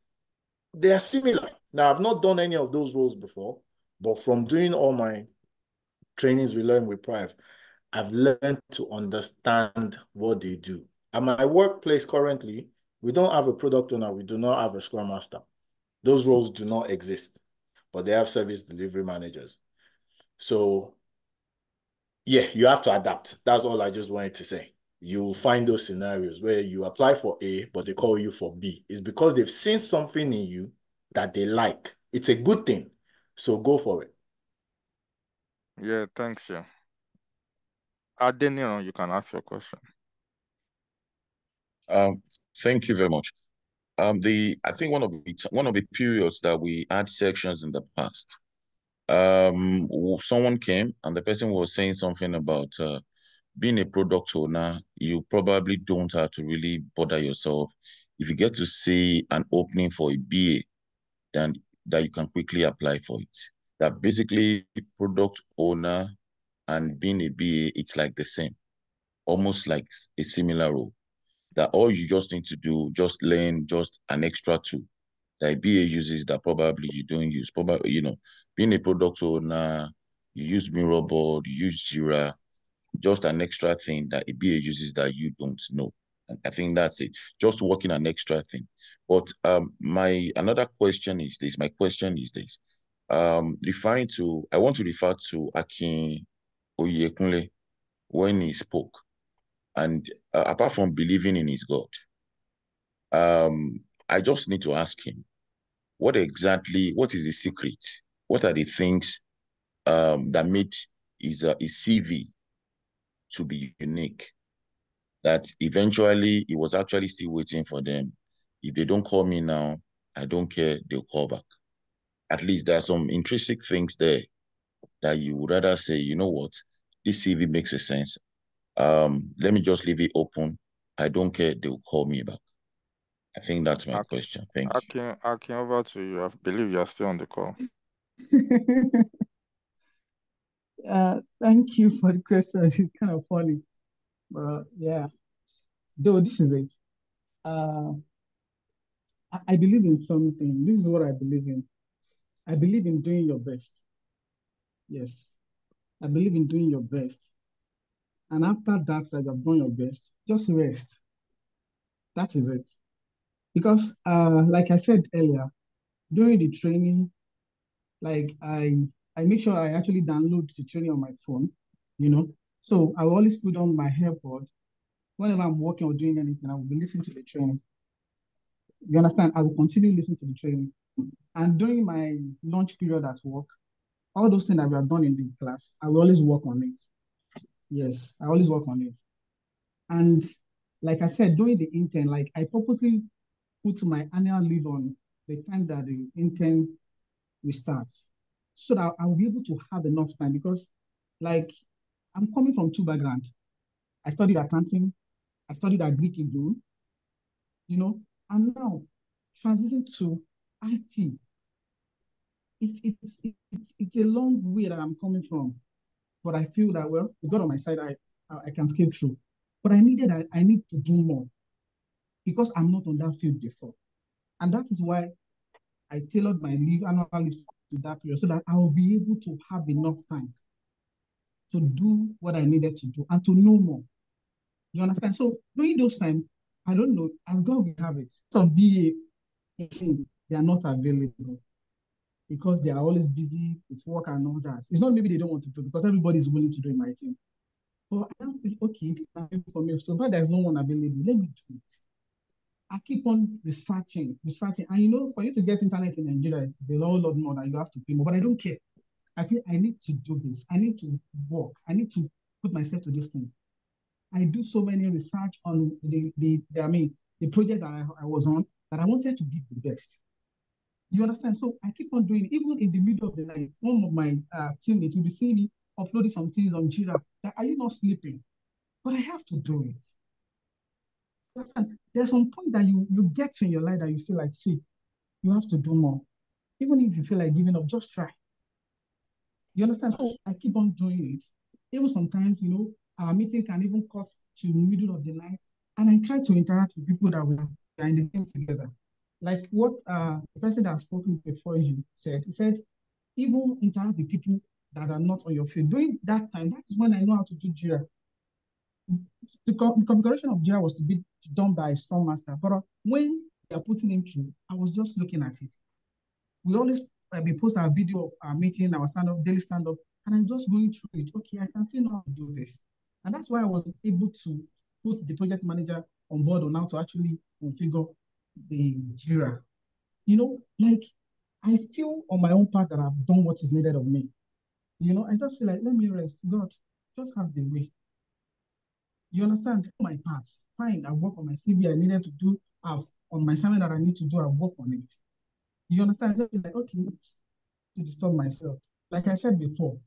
Speaker 1: they are similar. Now, I've not done any of those roles before, but from doing all my trainings we learn with Prive, I've learned to understand what they do. At my workplace currently, we don't have a product owner. We do not have a scrum master. Those roles do not exist, but they have service delivery managers. So yeah, you have to adapt. That's all I just wanted to say. You'll find those scenarios where you apply for A, but they call you for B. It's because they've seen something in you that they like. It's a good thing. So go for it.
Speaker 3: Yeah, thanks, yeah. Adeniran, you can ask your question.
Speaker 11: Thank you very much. I think one of the periods that we had sections in the past, someone came and the person was saying something about being a product owner. You probably don't have to really bother yourself. If you get to see an opening for a BA, then that you can quickly apply for it. That basically product owner and being a BA, it's like the same, almost like a similar role. That all you just need to do, just learn just an extra tool that a BA uses that probably you don't use. Probably, being a product owner, you use Miraboard, you use Jira, just an extra thing that a BA uses that you don't know. And I think that's it. Just working an extra thing. But my question is this. I want to refer to Akin Oyekunle when he spoke. And apart from believing in his God, I just need to ask him, what is the secret? What are the things that made his CV to be unique? That eventually he was actually still waiting for them. If they don't call me now, I don't care, they'll call back. At least there are some intrinsic things there that you would rather say, you know what, this CV makes a sense. Let me just leave it open. I don't care, they'll call me back. I think that's my question. Thank you.
Speaker 3: Akin, over to you. I believe you are still on the call.
Speaker 7: Thank you for the question. It's kind of funny. But yeah, though this is it. I believe in something. This is what I believe in. I believe in doing your best. Yes. I believe in doing your best. And after that you have done your best, just rest. That is it. Because like I said earlier, during the training, like I make sure I actually download the training on my phone, you know. So I will always put on my AirPod. Whenever I'm working or doing anything, I will be listening to the training. You understand? I will continue listening to the training. And during my lunch period at work, all those things that we have done in the class, I will always work on it. Yes, I always work on it. And like I said, during the intern, like I purposely put my annual leave on the time that the intern will start, so that I will be able to have enough time, because like I'm coming from two backgrounds. I studied accounting, I studied Greek Hebrew, you know, and now transition to IT. It's a long way that I'm coming from, but I feel that, well, with God on my side, I can scale through. But I need to do more, because I'm not on that field before, and that is why I tailored my annual leave to that period, so that I will be able to have enough time to do what I needed to do and to know more. You understand? So during those times, I don't know, as God will have it, some BA, they are not available because they are always busy with work and all that. It's not maybe they don't want to do, because everybody is willing to do in my team. But I don't feel, okay, this is for me. So far there's no one available, let me do it. I keep on researching. And you know, for you to get internet in Nigeria, it's a whole lot more that you have to pay more, but I don't care. I feel I need to do this. I need to work. I need to put myself to this thing. I do so many research on the project that I was on, that I wanted to give the best. You understand? So I keep on doing it. Even in the middle of the night, one of my teammates will be seeing me uploading some things on Jira. That, are you not sleeping? But I have to do it. You understand? There's some point that you get to in your life that you feel like, see, you have to do more. Even if you feel like giving up, just try. You understand? So I keep on doing it. Even sometimes, you know, our meeting can even cut to the middle of the night, and I try to interact with people that we are in the team together. Like what the person that has spoken before you said, he said, even interact with people that are not on your field. During that time, that is when I know how to do Jira. The configuration of Jira was to be done by a Scrum Master, but when they are putting him through, I was just looking at it. We always we post our video of our meeting, our stand-up, daily stand-up, and I'm just going through it. Okay, I can see now how to do this. And that's why I was able to put the project manager on board on how to actually configure the Jira. You know, like I feel on my own part that I've done what is needed of me. You know, I just feel like, let me rest. God, just have the way. You understand? My part. Fine, I work on my CV I needed to do. On my assignment that I need to do, I work on it. You understand? Just be like, okay, to disturb myself. Like I said before,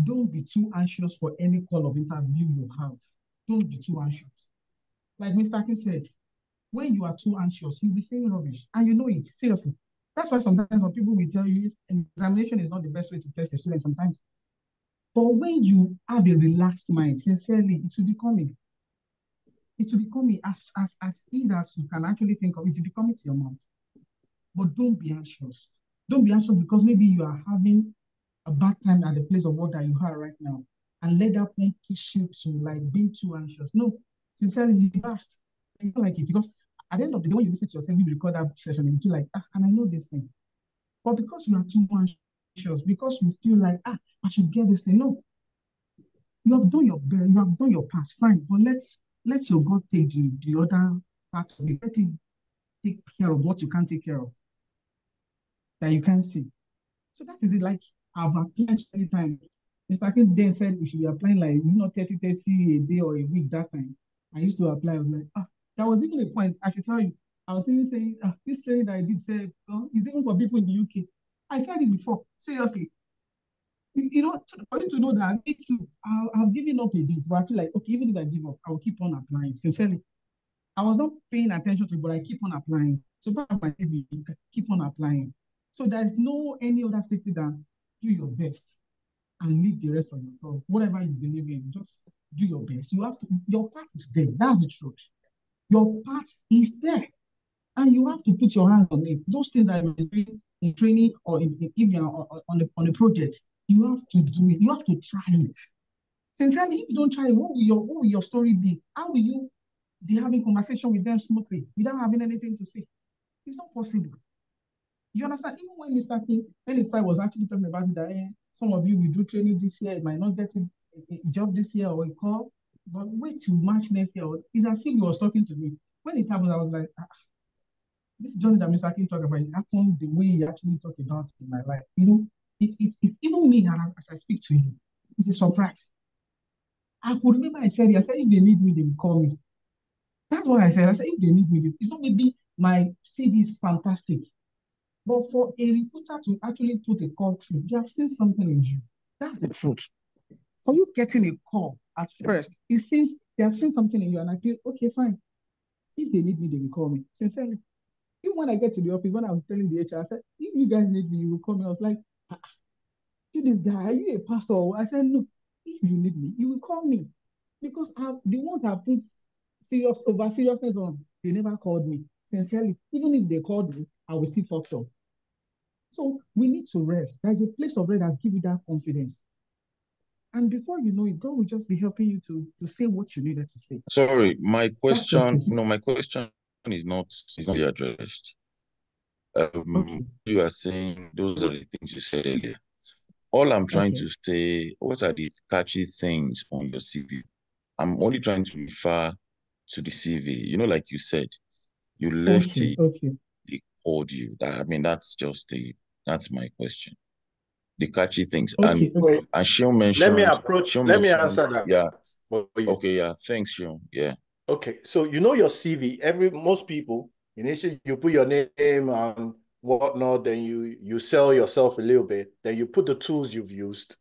Speaker 7: don't be too anxious for any call of interview you have. Don't be too anxious. Like Mr. King said, when you are too anxious, you'll be saying rubbish. And you know it, seriously. That's why sometimes when people will tell you examination is not the best way to test a student sometimes. But when you have a relaxed mind, sincerely, it will be coming. It will be coming as easy as you can actually think of it. It will be coming to your mouth. But don't be anxious. Don't be anxious because maybe you are having a bad time at the place of work that you are right now, and let that one push you to like being too anxious. No, sincerely, you bashed. You don't like it because at the end of the day, when you listen to yourself, you record that session and you feel like, and I know this thing. But because you are too anxious, because you feel like, I should get this thing. No, you have done your best, you have done your part, fine. But let your God take the other part of it. Let it take care of what you can't take care of, that you can't see. So that is it. Like I've applied many times. Mr. King then said we should be applying like, it's not 30 a day or a week that time. I used to apply. I was like, that was even a point. I should tell you. I was even saying, this training that I did said, it's even for people in the UK. I said it before, seriously. You know, for you to know that me too, I've given up a bit, but I feel like, okay, even if I give up, I will keep on applying. Sincerely, I was not paying attention to it, but I keep on applying. So far, my TV, I keep on applying. So there's no any other secret than do your best and leave the rest for your God. Whatever you believe in, just do your best. You have to, your part is there. That's the truth. Your part is there. And you have to put your hands on it. Those things that you're doing in training or if you're on a project, you have to do it. You have to try it. Sincerely, if you don't try it, what will your story be? How will you be having conversation with them smoothly without having anything to say? It's not possible. You understand? Even when Mr. King, if I was actually talking about it, that some of you will do training this year, it might not get a job this year or a call, but wait till March next year. It's as if he was talking to me. When it happened, I was like, this journey that Mr. King talked about, it happened the way he actually talked about it in my life. You know, it's even me, and as I speak to you, it's a surprise. I could remember I said, if they need me, they will call me. That's what I said. I said, if they need me, it's not maybe my CV is fantastic, but for a recruiter to actually put a call through, they have seen something in you. That's the truth. For you getting a call at first, it seems they have seen something in you, and I feel, okay, fine. If they need me, they will call me. Sincerely. Even when I get to the office, when I was telling the HR, I said, if you guys need me, you will call me. I was like, to this guy, are you a pastor? I said, no, if you need me, you will call me. Because the ones I put seriousness on, they never called me. Sincerely, even if they called me, I will still fucked up. So we need to rest. There's a place of rest that's give you that confidence. And before you know it, God will just be helping you to say what you needed to say.
Speaker 11: Sorry, my question is not addressed.
Speaker 7: Okay.
Speaker 11: You are saying those are the things you said earlier. All I'm trying to say, what are the catchy things on your CV? I'm only trying to refer to the CV. You know, like you said, you left it, they called you. That's my question. The catchy things. And Seun mentioned.
Speaker 1: Let me answer that.
Speaker 11: Yeah. Okay, yeah. Thanks, Seun. Yeah.
Speaker 1: Okay, so you know your CV. Most people, initially you put your name and whatnot, then you sell yourself a little bit, then you put the tools you've used.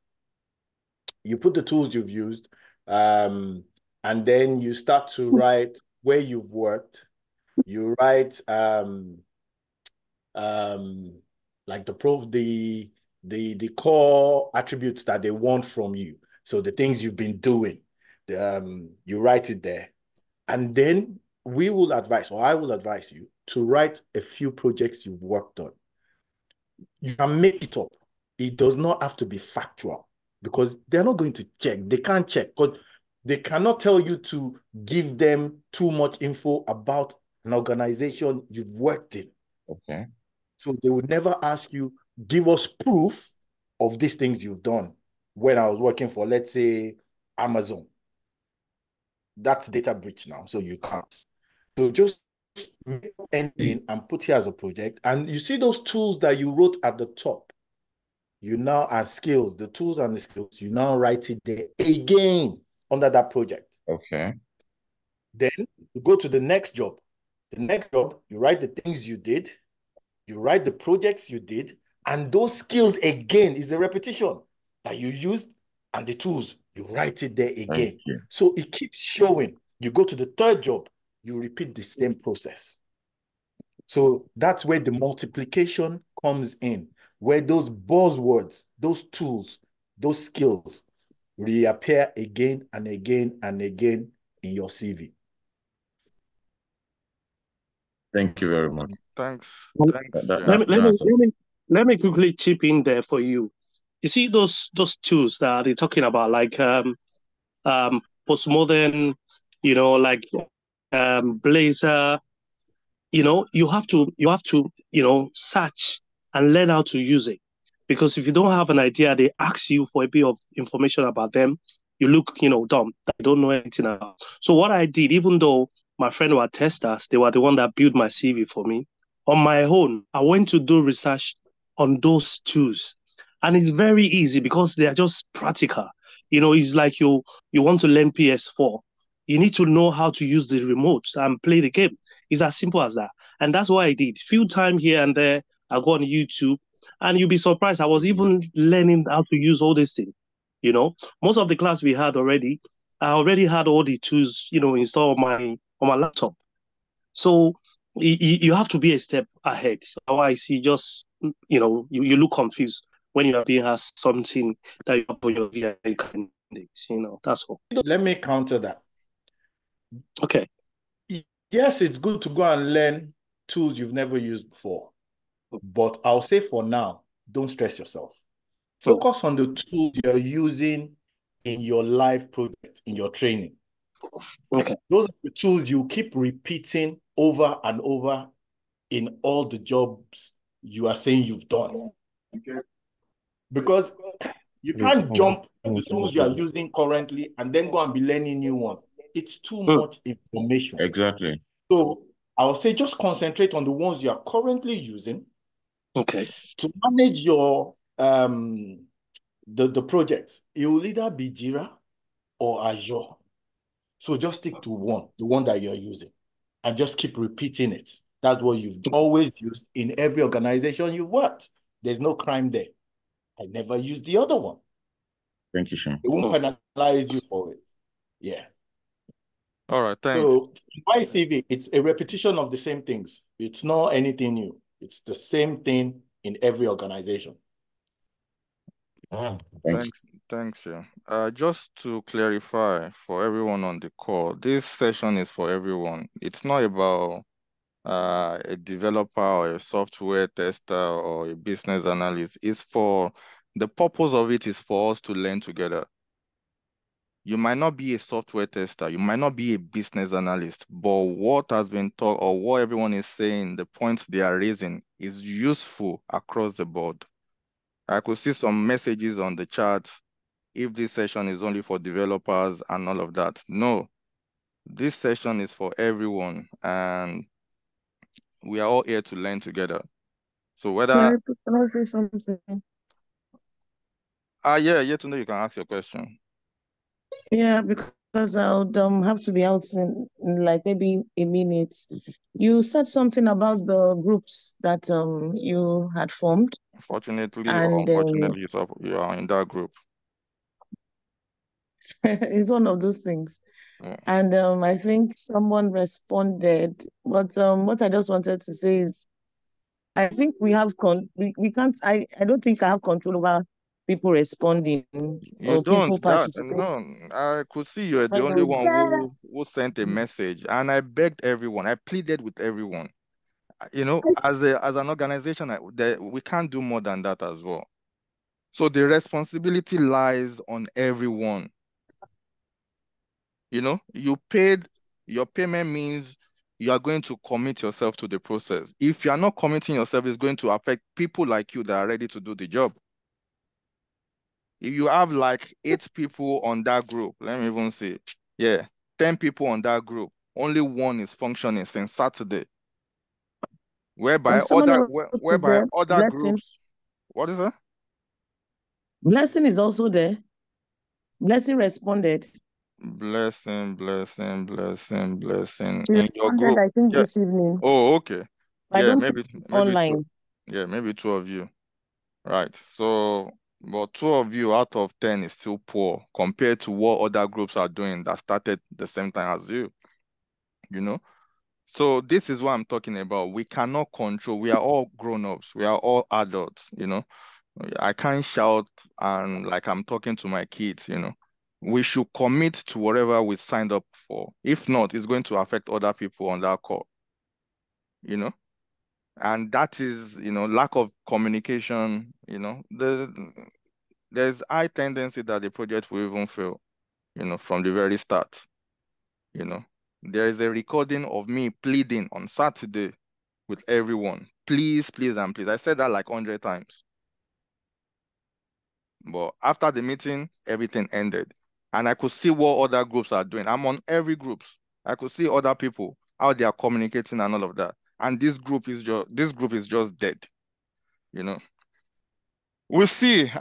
Speaker 1: And then you start to write where you've worked. You write like the core attributes that they want from you. So the things you've been doing, you write it there. And then I will advise you to write a few projects you've worked on. You can make it up. It does not have to be factual because they're not going to check. They can't check because they cannot tell you to give them too much info about an organization you've worked in.
Speaker 11: Okay.
Speaker 1: So they would never ask you, give us proof of these things you've done. When I was working for, let's say, Amazon. That's data breach now, so you can't. So just make an engine and put here as a project. And you see those tools that you wrote at the top. You now are skills, the tools and the skills, you now write it there again under that project.
Speaker 11: Okay.
Speaker 1: Then you go to the next job. The next job, you write the things you did, you write the projects you did, and those skills again is a repetition that you used and the tools, you write it there again. So it keeps showing. You go to the third job, you repeat the same process. So that's where the multiplication comes in, where those buzzwords, those tools, those skills reappear again and again and again in your CV.
Speaker 11: Thank you very much.
Speaker 3: Thanks.
Speaker 2: Let me quickly chip in there for you. You see those tools that they're talking about, like postmodern, like Blazor. You have to search and learn how to use it, because if you don't have an idea, they ask you for a bit of information about them. You look, dumb. I don't know anything about. So what I did, even though my friend were testers, they were the one that built my CV for me. On my own, I went to do research on those tools. And it's very easy because they are just practical. It's like you want to learn PS4. You need to know how to use the remotes and play the game. It's as simple as that. And that's what I did. Few times here and there, I go on YouTube, and you'll be surprised. I was even learning how to use all these things. Most of the class we had already, I already had all the tools, installed on my laptop. So you have to be a step ahead. Otherwise, you just, you look confused when you are being asked something that you have on your VI candidate. That's all.
Speaker 1: Let me counter that.
Speaker 2: Okay.
Speaker 1: Yes, it's good to go and learn tools you've never used before. But I'll say for now, don't stress yourself. Focus on the tools you're using in your live project, in your training.
Speaker 2: Okay.
Speaker 1: Those are the tools you keep repeating over and over in all the jobs you are saying you've done. Because you can't jump to the tools you are using currently and then go and be learning new ones. It's too much information.
Speaker 11: Exactly.
Speaker 1: So I would say just concentrate on the ones you are currently using.
Speaker 2: Okay.
Speaker 1: To manage your the project, it will either be Jira or Azure. So just stick to one, the one that you're using, and just keep repeating it. That's what you've always used in every organization you've worked. There's no crime there. I never used the other one.
Speaker 11: Thank you, Sean.
Speaker 1: It won't penalize you for it. Yeah.
Speaker 3: All right, thanks.
Speaker 1: So my CV, it's a repetition of the same things. It's not anything new. It's the same thing in every organization.
Speaker 3: Thanks, yeah. Just to clarify for everyone on the call, this session is for everyone. It's not about a developer or a software tester or a business analyst. It's for the purpose of it is for us to learn together. You might not be a software tester, you might not be a business analyst, but what has been taught or what everyone is saying, the points they are raising is useful across the board. I could see some messages on the chat if this session is only for developers and all of that. No, this session is for everyone and we are all here to learn together. So whether
Speaker 13: Can I say something?
Speaker 3: yeah, Yetunde, you can ask your question.
Speaker 13: Yeah, because I would have to be out in like maybe a minute. You said something about the groups that you had formed.
Speaker 3: Fortunately or
Speaker 13: And
Speaker 3: unfortunately, you are in that group.
Speaker 13: it's one of those things.
Speaker 3: Yeah.
Speaker 13: And I think someone responded, but what I just wanted to say is, I think we can't. I don't think I have control over people responding
Speaker 3: You
Speaker 13: or people
Speaker 3: don't.
Speaker 13: participating.
Speaker 3: No, I could see you're the only one who sent a message, and I begged everyone. I pleaded with everyone. You know, as an organization, we can't do more than that as well. So the responsibility lies on everyone. You know, your payment means you are going to commit yourself to the process. If you are not committing yourself, it's going to affect people like you that are ready to do the job. If you have like 8 people on that group, let me even say, 10 people on that group, only one is functioning since Saturday. Whereby other groups, what is that?
Speaker 13: Blessing is also there. Blessing responded.
Speaker 3: Blessing.
Speaker 13: She
Speaker 3: In your group.
Speaker 13: I think this evening.
Speaker 3: Oh, okay.
Speaker 13: I don't
Speaker 3: maybe
Speaker 13: online.
Speaker 3: maybe 2 of you. Right. So, but 2 of you out of 10 is still poor compared to what other groups are doing that started the same time as you. You know? So this is what I'm talking about. We cannot control. We are all grown-ups. We are all adults, you know. I can't shout and like I'm talking to my kids, you know. We should commit to whatever we signed up for. If not, it's going to affect other people on that call, you know. And that is, you know, lack of communication, you know. There's high tendency that the project will even fail, you know, from the very start, you know. There is a recording of me pleading on Saturday with everyone. Please, and please. I said that like 100 times. But after the meeting, everything ended. And I could see what other groups are doing. I'm on every group. I could see other people, how they are communicating and all of that. And this group is just dead, you know. We'll see.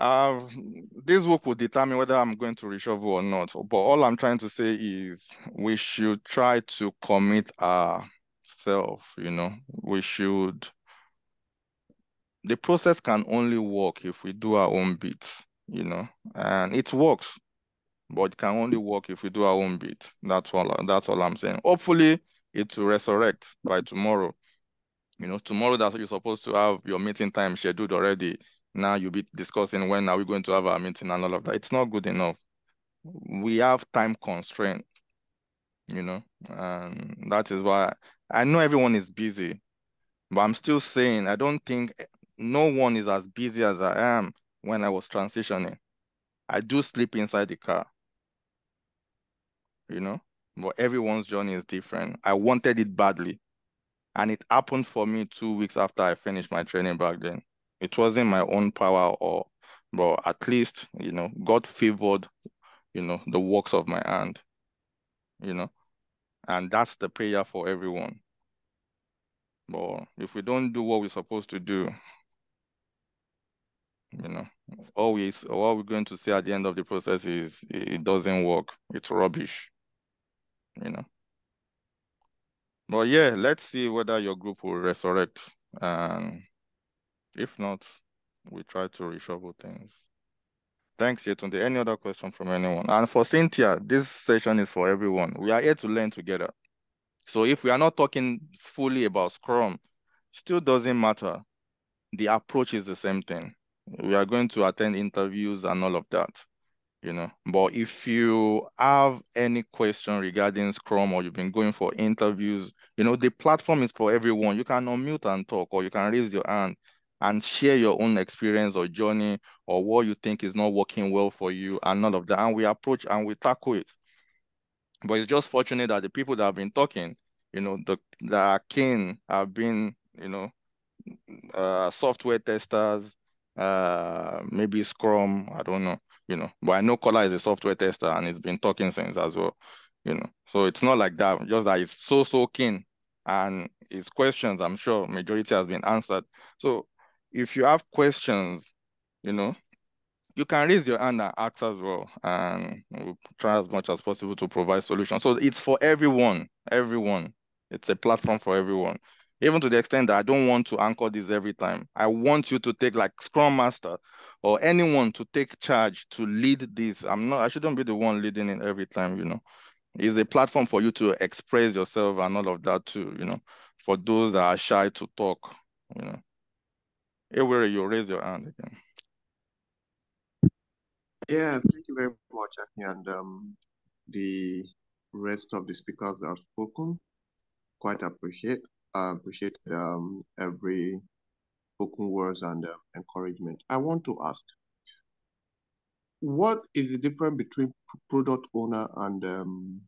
Speaker 3: This work will determine whether I'm going to reshuffle or not. But all I'm trying to say is we should try to commit ourselves, you know. The process can only work if we do our own bits, you know. And it works, but it can only work if we do our own bit. That's all I'm saying. Hopefully it will resurrect by tomorrow. You know, tomorrow that you're supposed to have your meeting time scheduled already. Now you'll be discussing when are we going to have our meeting and all of that. It's not good enough. We have time constraint, you know, and that is why I know everyone is busy, But I'm still saying, I don't think no one is as busy as I am when I was transitioning. I do sleep inside the car, you know, but everyone's journey is different. I wanted it badly, and it happened for me 2 weeks after I finished my training back then. It wasn't my own power, but at least, you know, God favored, you know, the works of my hand, you know, and that's the prayer for everyone. But if we don't do what we're supposed to do, you know, all we're going to see at the end of the process is it doesn't work. It's rubbish, you know. But yeah, let's see whether your group will resurrect. And if not, we try to reshuffle things. Thanks, Yetunde. Any other question from anyone? And for Cynthia, this session is for everyone. We are here to learn together. So if we are not talking fully about Scrum, still doesn't matter. The approach is the same thing. We are going to attend interviews and all of that, you know. But if you have any question regarding Scrum or you've been going for interviews, you know, the platform is for everyone. You can unmute and talk, or you can raise your hand and share your own experience or journey or what you think is not working well for you and all of that. And we approach and we tackle it. But it's just fortunate that the people that have been talking, you know, that are keen have been, you know, software testers, maybe Scrum, I don't know, you know. But I know Kola is a software tester and he's been talking since as well, you know. So it's not like that, just that he's so keen. And his questions, I'm sure majority has been answered. So if you have questions, you know, you can raise your hand and ask as well, and we'll try as much as possible to provide solutions. So it's for everyone. It's a platform for everyone. Even to the extent that I don't want to anchor this every time. I want you to take, like Scrum Master or anyone, to take charge to lead this. I shouldn't be the one leading it every time, you know. It's a platform for you to express yourself and all of that too, you know, for those that are shy to talk, you know. Anywhere you raise your hand again.
Speaker 4: Yeah, thank you very much, Aki, and the rest of the speakers that have spoken. Quite appreciate every spoken words and encouragement. I want to ask, what is the difference between product owner and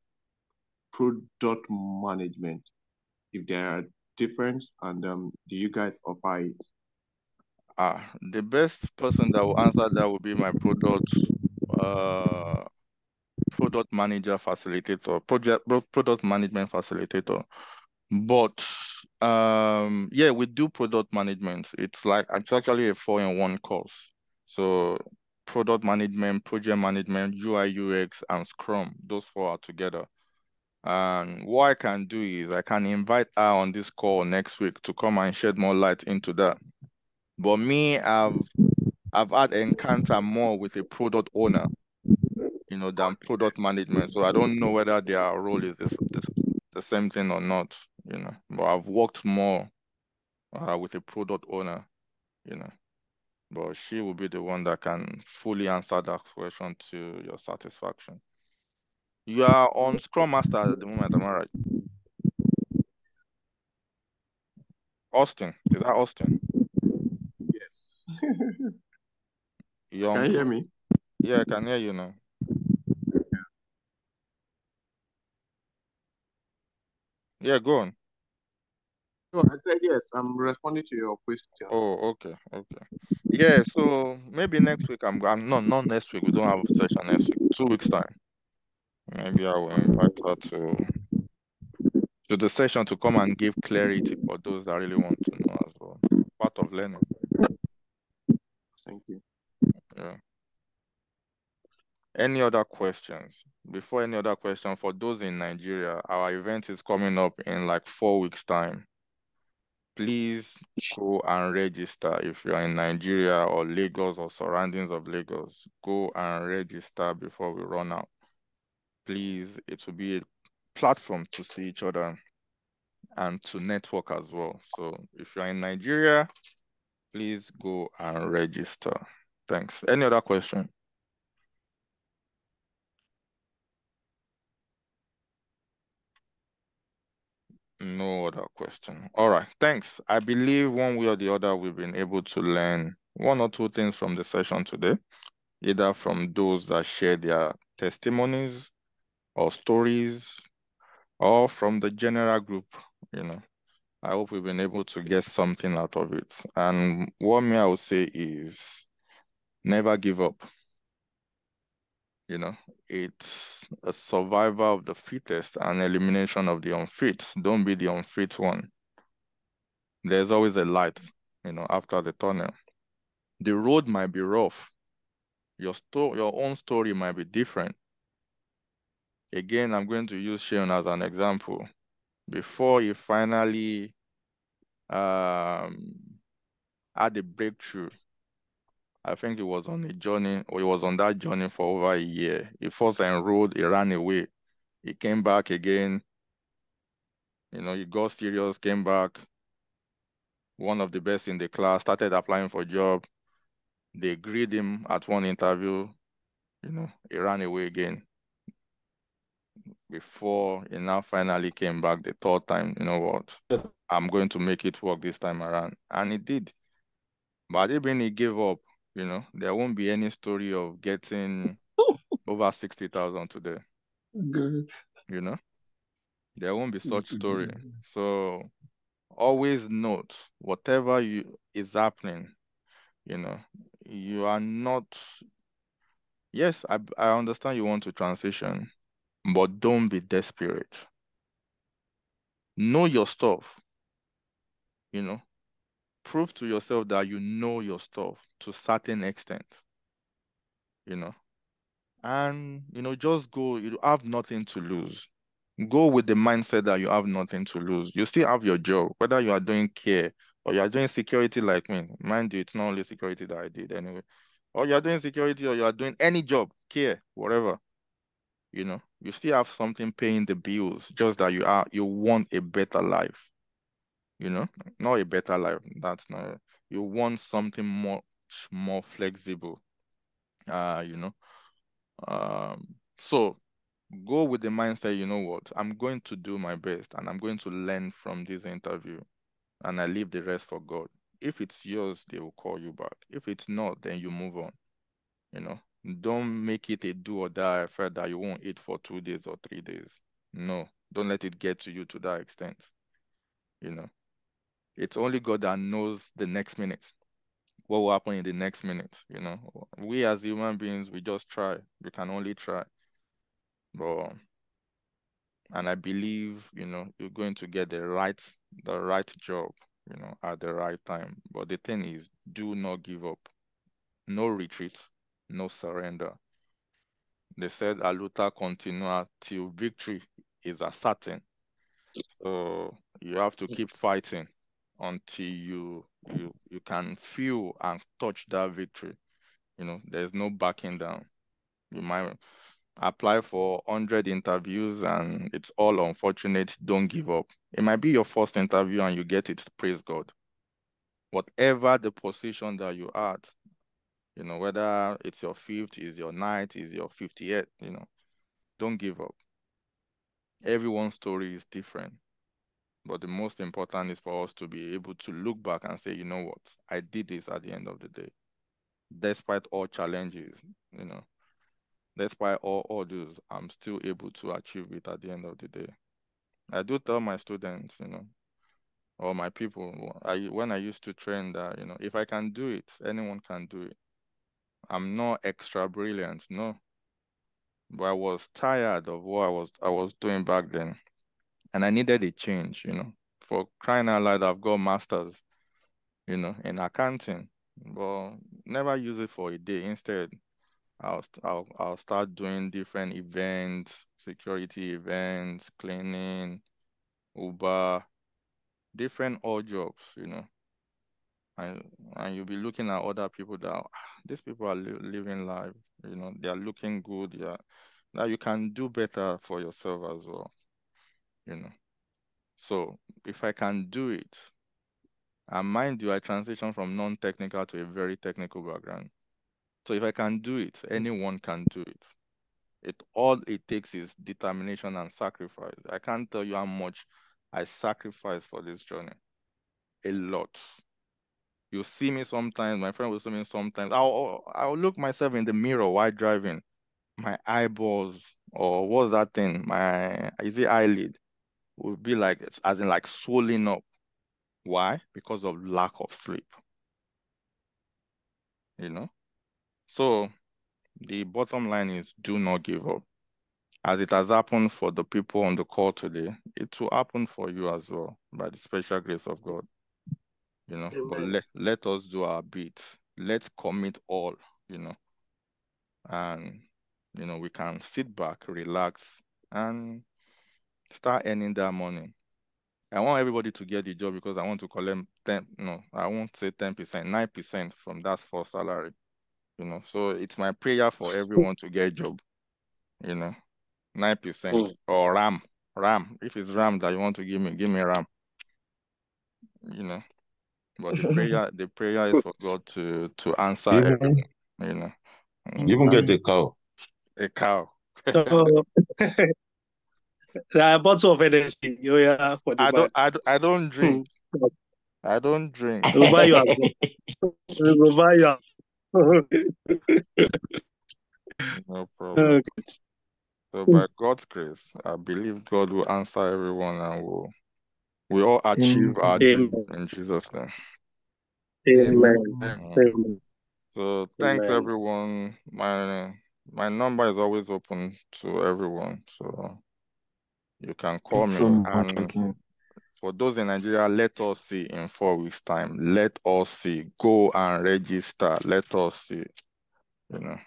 Speaker 4: product management? If there are difference, and do you guys offer it?
Speaker 3: The best person that will answer that will be my product manager facilitator, product management facilitator. But yeah, we do product management. It's actually a 4-in-1 course. So product management, project management, UI, UX, and Scrum, those 4 are together. And what I can do is I can invite her on this call next week to come and shed more light into that. But me, I've had encounter more with a product owner, you know, than product management. So I don't know whether their role is the same thing or not, you know. But I've worked more with a product owner, you know. But she will be the one that can fully answer that question to your satisfaction. You are on Scrum Master at the moment, am I right? Austin, is that Austin?
Speaker 4: Yes.
Speaker 3: Can
Speaker 4: you hear me?
Speaker 3: Yeah, I can hear you now. Yeah, go on.
Speaker 4: No, I said yes. I'm responding to your question.
Speaker 3: Oh, okay. Yeah, so maybe next week I'm not next week. We don't have a session next week. 2 weeks time. Maybe I will invite her to the session to come and give clarity for those that really want to know as well. Part of learning.
Speaker 4: Thank you.
Speaker 3: Yeah. Any other questions? Before any other question, for those in Nigeria, our event is coming up in like 4 weeks time. Please go and register. If you're in Nigeria or Lagos or surroundings of Lagos, go and register before we run out. Please, it will be a platform to see each other and to network as well. So if you're in Nigeria, please go and register. Thanks. Any other question? No other question. All right, thanks. I believe one way or the other, we've been able to learn one or two things from the session today, either from those that share their testimonies or stories, or from the general group. I hope we've been able to get something out of it. And what I would say is never give up. It's a survival of the fittest and elimination of the unfit. Don't be the unfit one. There's always a light, after the tunnel. The road might be rough. Your own story might be different. Again, I'm going to use Shaun as an example. Before he finally had a breakthrough, I think he was on a journey, or he was on that journey for over a year. He first enrolled, he ran away. He came back again. He got serious, came back. One of the best in the class, started applying for a job. They greeted him at one interview. He ran away again. Before he now finally came back the third time, you know what? I'm going to make it work this time around. And it did. But even he gave up, there won't be any story of getting over 60,000 today.
Speaker 5: Good.
Speaker 3: There won't be such story. So always note whatever is happening, you are not, yes, I understand you want to transition, but don't be desperate. Know your stuff, prove to yourself that you know your stuff to a certain extent, and, just go. You have nothing to lose. Go with the mindset that you have nothing to lose. You still have your job, whether you are doing care or you are doing security like me. Mind you, it's not only security that I did anyway. Or you are doing security or you are doing any job, care, whatever. You still have something paying the bills, just that you want a better life. Not a better life. That's not. You want something much more flexible. So go with the mindset, you know what, I'm going to do my best and I'm going to learn from this interview, and I leave the rest for God. If it's yours, they will call you back. If it's not, then you move on. Don't make it a do or die affair that you won't eat for 2 days or 3 days. No, don't let it get to you to that extent. It's only God that knows the next minute, what will happen in the next minute. We as human beings, we just try. We can only try. And I believe, you're going to get the right job, at the right time. But the thing is, do not give up. No retreat, no surrender. They said, "A luta continua till victory is certain." So you have to keep fighting until you can feel and touch that victory. There's no backing down. You might apply for 100 interviews and it's all unfortunate. Don't give up. It might be your first interview and you get it, praise God. Whatever the position that you at, whether it's your 5th, is your 9th, is your 58th, don't give up. Everyone's story is different. But the most important is for us to be able to look back and say, you know what, I did this at the end of the day. Despite all challenges, despite all orders, I'm still able to achieve it at the end of the day. I do tell my students, or my people, when I used to train that, if I can do it, anyone can do it. I'm not extra brilliant, no. But I was tired of what I was doing back then. And I needed a change, For crying out loud, I've got masters, in accounting. But never use it for a day. Instead, I'll start doing different events, security events, cleaning, Uber, different odd jobs, and you'll be looking at other people that these people are living life, they are looking good. Yeah, now you can do better for yourself as well, So if I can do it, and mind you, I transition from non-technical to a very technical background. So if I can do it, anyone can do it. All it takes is determination and sacrifice. I can't tell you how much I sacrifice for this journey a lot. You see me sometimes, my friend will see me sometimes. I'll look myself in the mirror while driving. My eyeballs, or what's that thing? Is it eyelid? Will be like, as in like swollen up. Why? Because of lack of sleep. You know? So the bottom line is, do not give up. As it has happened for the people on the call today, it will happen for you as well, by the special grace of God. You know,
Speaker 2: Amen.
Speaker 3: but let us do our bit. Let's commit all, you know, and, you know, we can sit back, relax, and start earning that money. I want everybody to get the job because I want to collect 10, no, I won't say 10%, 9% from that first salary, you know. So it's my prayer for everyone to get a job, you know, 9% or RAM. If it's RAM that you want to give me RAM, you know. But the prayer is for God to answer everything, you know.
Speaker 11: Even get a cow.
Speaker 3: A cow.
Speaker 2: A bottle of NSC. Yeah, for the
Speaker 3: I don't drink. I don't drink.
Speaker 2: We'll buy you as well. We'll buy you as
Speaker 3: No problem.
Speaker 2: Okay.
Speaker 3: So by God's grace, I believe God will answer everyone and we all achieve our dreams in Jesus' name.
Speaker 2: Amen.
Speaker 3: So thanks
Speaker 2: Amen.
Speaker 3: everyone. My number is always open to everyone, so you can call me. And for those in Nigeria, let us see in 4 weeks' time. Let us see. Go and register. Let us see. You know.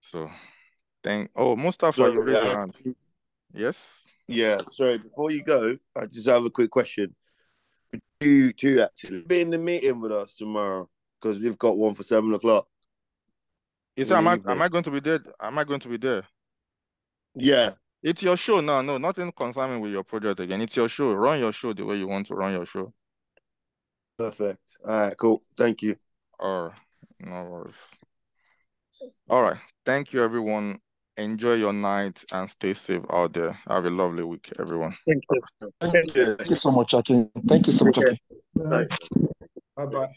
Speaker 3: So Mustafa, you raise your hand. Yes?
Speaker 9: Yeah, sorry, before you go, I just have a quick question. You two actually be in the meeting with us tomorrow, because we've got one for 7 o'clock.
Speaker 3: You say, am I going to be there? Am I going to be there?
Speaker 9: Yeah.
Speaker 3: It's your show. No, nothing concerning with your project again. It's your show. Run your show the way you want to run your show.
Speaker 9: Perfect. All right, cool. Thank you.
Speaker 3: All right. No worries. All right. Thank you, everyone. Enjoy your night and stay safe out there. Have a lovely week, everyone.
Speaker 2: Thank you.
Speaker 10: Thank you so much, Akin. Thank you so much, Akin.
Speaker 2: Bye.
Speaker 6: Bye-bye.